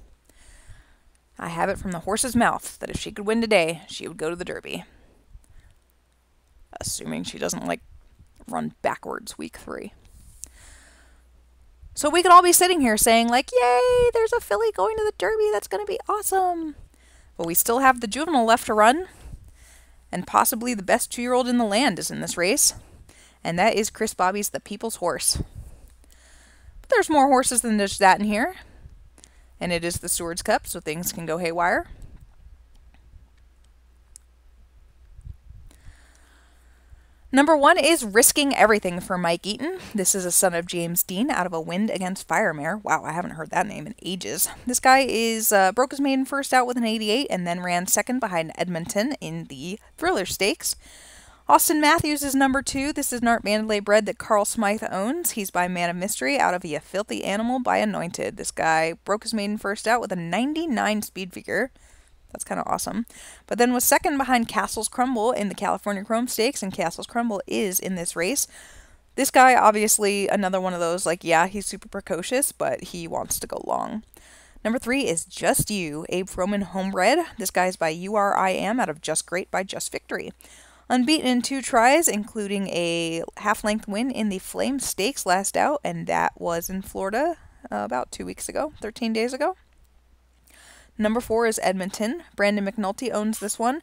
I have it from the horse's mouth that if she could win today, she would go to the Derby. Assuming she doesn't, run backwards week 3. So we could all be sitting here saying, yay, there's a filly going to the Derby, that's going to be awesome. But we still have the juvenile left to run, and possibly the best 2-year-old in the land is in this race, and that is Chris Bobby's The People's Horse. But there's more horses than just that in here, and it is the Steward's Cup, so things can go haywire. Number 1 is Risking Everything for Mike Eaton. This is a son of James Dean out of a Wind Against Fire mare. Wow, I haven't heard that name in ages. This guy broke his maiden first out with an 88 and then ran second behind Edmonton in the Thriller Stakes. Austin Matthews is number 2. This is an Art Mandalay bred that Carl Smythe owns. He's by Man of Mystery out of A Filthy Animal by Anointed. This guy broke his maiden first out with a 99 speed figure. That's kind of awesome. But then was second behind Castle's Crumble in the California Chrome Stakes, and Castle's Crumble is in this race. This guy, obviously, another one of those, yeah, he's super precocious, but he wants to go long. Number 3 is Just You, Abe Froman homebred. This guy's by URIM out of Just Great by Just Victory. Unbeaten in 2 tries, including a half-length win in the Flame Stakes last out, and that was in Florida about 2 weeks ago, 13 days ago. Number 4 is Edmonton. Brandon McNulty owns this one.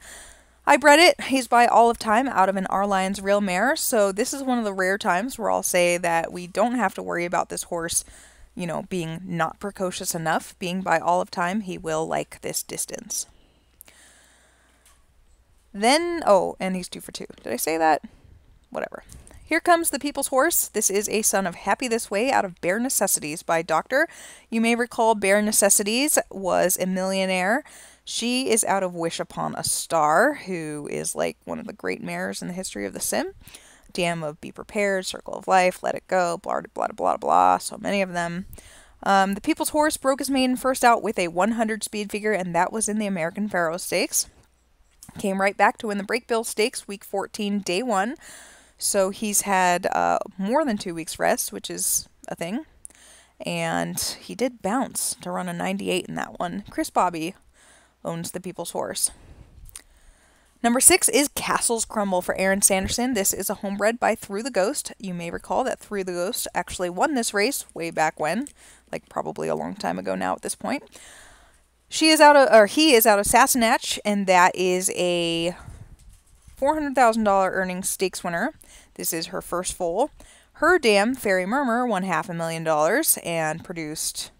I bred it. He's by All of Time out of an Our Lions Real Mare. So this is one of the rare times where I'll say that we don't have to worry about this horse, being not precocious enough. Being by All of Time, he will like this distance. Then, and he's 2 for 2. Did I say that? Whatever. Here Comes the People's Horse. This is a son of Happy This Way out of Bare Necessities by Doctor. You may recall Bare Necessities was a millionaire. She is out of Wish Upon a Star, who is one of the great mares in the history of the sim. Dam of Be Prepared, Circle of Life, Let It Go, blah, blah, blah, blah, so many of them. The People's Horse broke his maiden first out with a 100 speed figure, and that was in the American Pharoah Stakes. Came right back to win the Breakbill Stakes, week 14, day 1. So he's had more than 2 weeks rest, which is a thing. And he did bounce to run a 98 in that one. Chris Bobby owns the People's Horse. Number 6 is Castle's Crumble for Aaron Sanderson. This is a homebred by Through the Ghost. You may recall that Through the Ghost actually won this race way back when, probably a long time ago now at this point. He is out of Sassenach, and that is a $400,000 earnings stakes winner. This is her first foal. Her dam, Fairy Murmur, won $500,000 and produced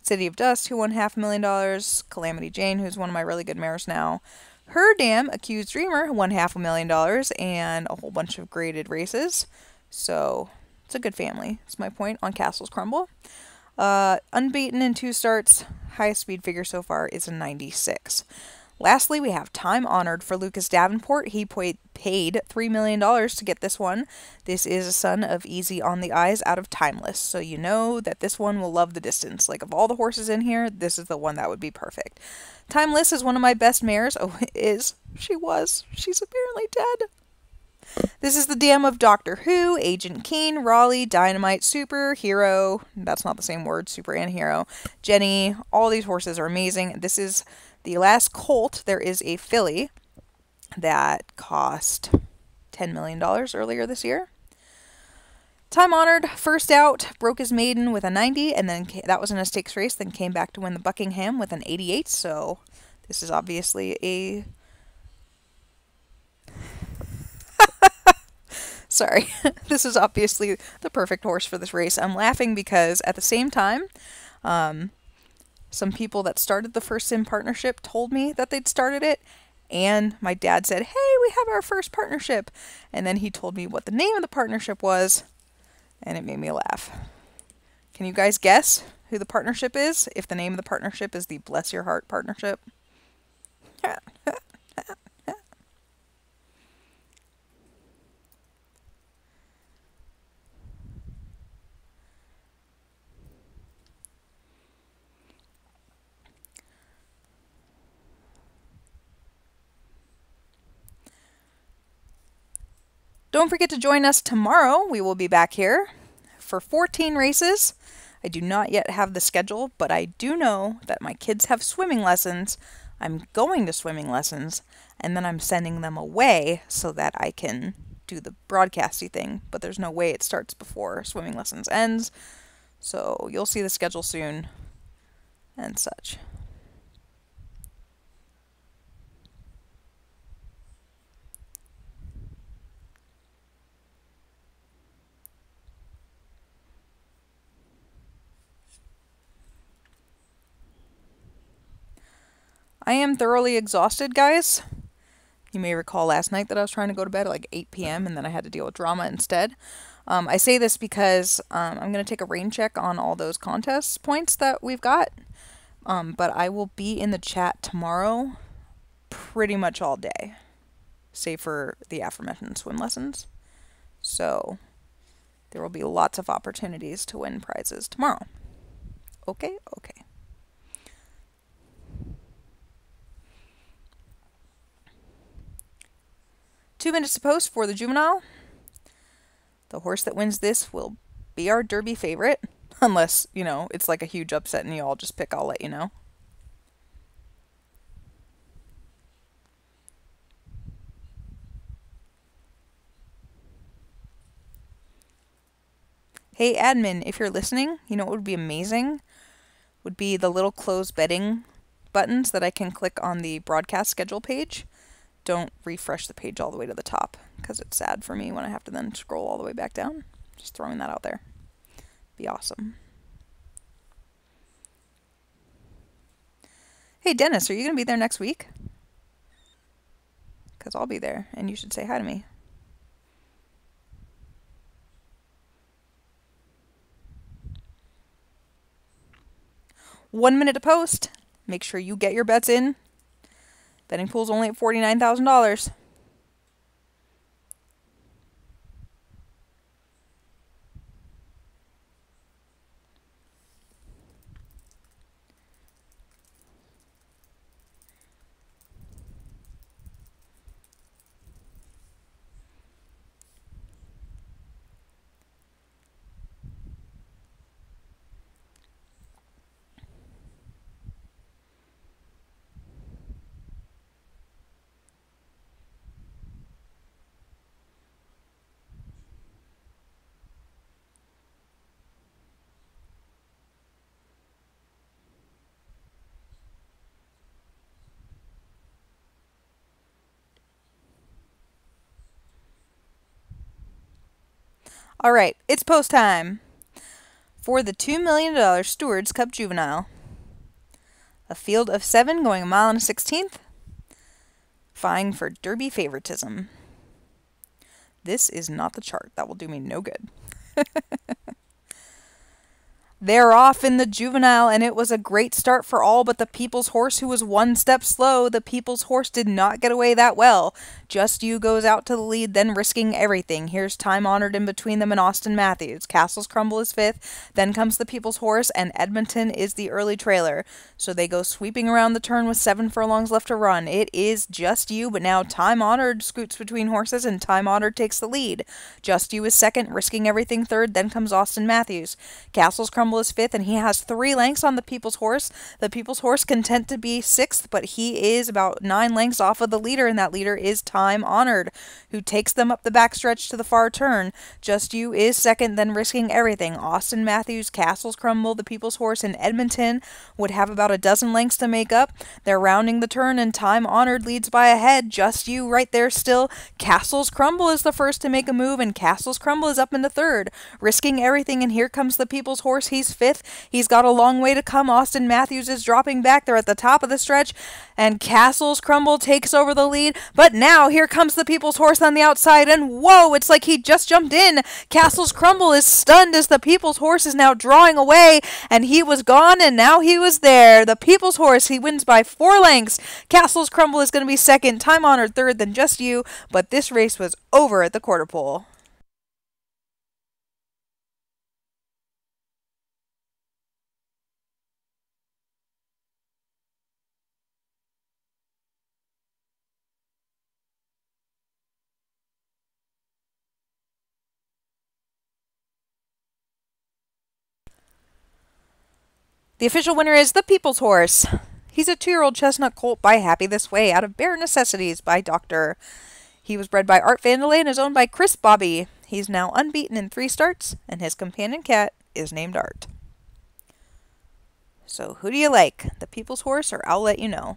City of Dust, who won $500,000. Calamity Jane, who's one of my really good mares now. Her dam, Accused Dreamer, won $500,000 and a whole bunch of graded races. So it's a good family. That's my point on Castle's Crumble. Unbeaten in 2 starts. Highest speed figure so far is a 96. Lastly, we have Time Honored for Lucas Davenport. He paid $3 million to get this one. This is a son of Easy on the Eyes out of Timeless. So you know that this one will love the distance. Of all the horses in here, this is the one that would be perfect. Timeless is one of my best mares. Oh, it is. She's apparently dead. This is the dam of Doctor Who, Agent Keen, Raleigh, Dynamite, Super, Hero. That's not the same word, Super and Hero. Jenny. All these horses are amazing. This is the last colt. There is a filly that cost $10 million earlier this year. Time honored, first out, broke his maiden with a 90, and then that was in a stakes race, then came back to win the Buckingham with an 88. So this is obviously a. Sorry, this is obviously the perfect horse for this race. I'm laughing because at the same time, some people that started the First Sim partnership told me that they'd started it, and my dad said, "Hey, we have our first partnership," and then he told me what the name of the partnership was, and it made me laugh. Can you guys guess who the partnership is? If the name of the partnership is the Bless Your Heart partnership. Don't forget to join us tomorrow. We will be back here for 14 races. I do not yet have the schedule, but I do know that my kids have swimming lessons. I'm going to swimming lessons, and then I'm sending them away so that I can do the broadcasty thing, but there's no way it starts before swimming lessons ends. So you'll see the schedule soon and such. I am thoroughly exhausted, guys. You may recall last night that I was trying to go to bed at like 8 p.m. and then I had to deal with drama instead. I say this because I'm going to take a rain check on all those contest points that we've got. But I will be in the chat tomorrow pretty much all day, save for the aforementioned swim lessons. So there will be lots of opportunities to win prizes tomorrow. Okay? Okay. Two minutes to post for the juvenile. The horse that wins this will be our Derby favorite. Unless, it's like a huge upset and you all just pick, I'll let you know. Hey admin, if you're listening, what would be amazing? Would be the little closed betting buttons that I can click on the broadcast schedule page. Don't refresh the page all the way to the top, because it's sad for me when I have to then scroll all the way back down. Just throwing that out there. Be awesome. Hey Dennis, are you going to be there next week? Because I'll be there, and you should say hi to me. One minute to post. Make sure you get your bets in. Betting pool's only at $49,000. All right, it's post time for the $2 million Stewards Cup Juvenile. A field of 7 going a mile and a 16th, vying for Derby favoritism. This is not the chart. That will do me no good. They're off in the juvenile, and it was a great start for all but the People's Horse, who was one step slow. The People's Horse did not get away that well. Just You goes out to the lead, then Risking Everything. Here's Time Honored in between them and Austin Matthews. Castles Crumble is fifth. Then comes the People's Horse, and Edmonton is the early trailer. So they go sweeping around the turn with 7 furlongs left to run. It is Just You, but now Time Honored scoots between horses, and Time Honored takes the lead. Just You is second, Risking Everything third. Then comes Austin Matthews. Castles Crumble is fifth, and he has 3 lengths on the People's Horse. The People's Horse content to be sixth, but he is about 9 lengths off of the leader, and that leader is Time Honored, who takes them up the backstretch to the far turn. Just You is second, then Risking Everything. Austin Matthews, Castles Crumble, the People's Horse, and Edmonton would have about a dozen lengths to make up. They're rounding the turn, and Time Honored leads by a head. Just You right there still. Castles Crumble is the first to make a move, and Castles Crumble is up into third. Risking Everything, and here comes the People's Horse. He's fifth. He's got a long way to come. Austin Matthews is dropping back. They're at the top of the stretch, and Castles Crumble takes over the lead. But now here comes the People's Horse on the outside, and whoa, it's like he just jumped in. Castles Crumble is stunned as the People's Horse is now drawing away, and he was gone, and now he was there. The People's Horse, he wins by 4 lengths. Castles Crumble is going to be second. Time Honored third, then Just You. But this race was over at the quarter pole. The official winner is the People's Horse. He's a 2-year-old chestnut colt by Happy This Way out of Bare Necessities by Dr. He was bred by Art Vandelay and is owned by Chris Bobby. He's now unbeaten in 3 starts, and his companion cat is named Art. So who do you like, the People's Horse, or I'll let you know.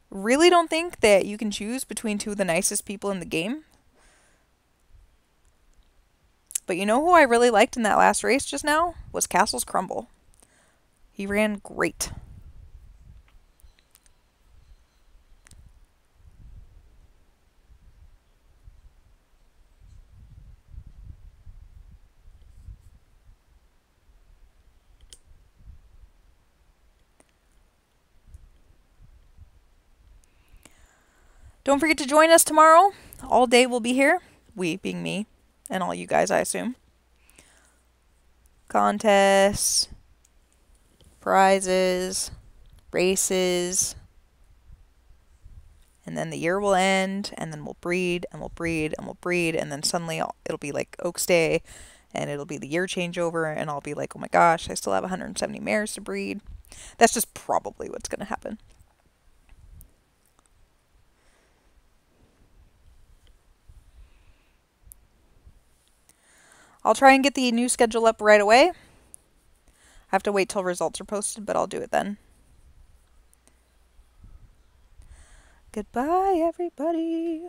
Really don't think that you can choose between 2 of the nicest people in the game. But you know who I really liked in that last race just now? Was Castles Crumble. He ran great. Don't forget to join us tomorrow. All day we'll be here. We being me and all you guys, I assume. Contests, prizes, races, and then the year will end, and then we'll breed, and we'll breed, and we'll breed, and then suddenly it'll be like Oaks Day, and it'll be the year changeover, and I'll be like, oh my gosh, I still have 170 mares to breed. That's just probably what's going to happen. I'll try and get the new schedule up right away. I have to wait till results are posted, but I'll do it then. Goodbye, everybody.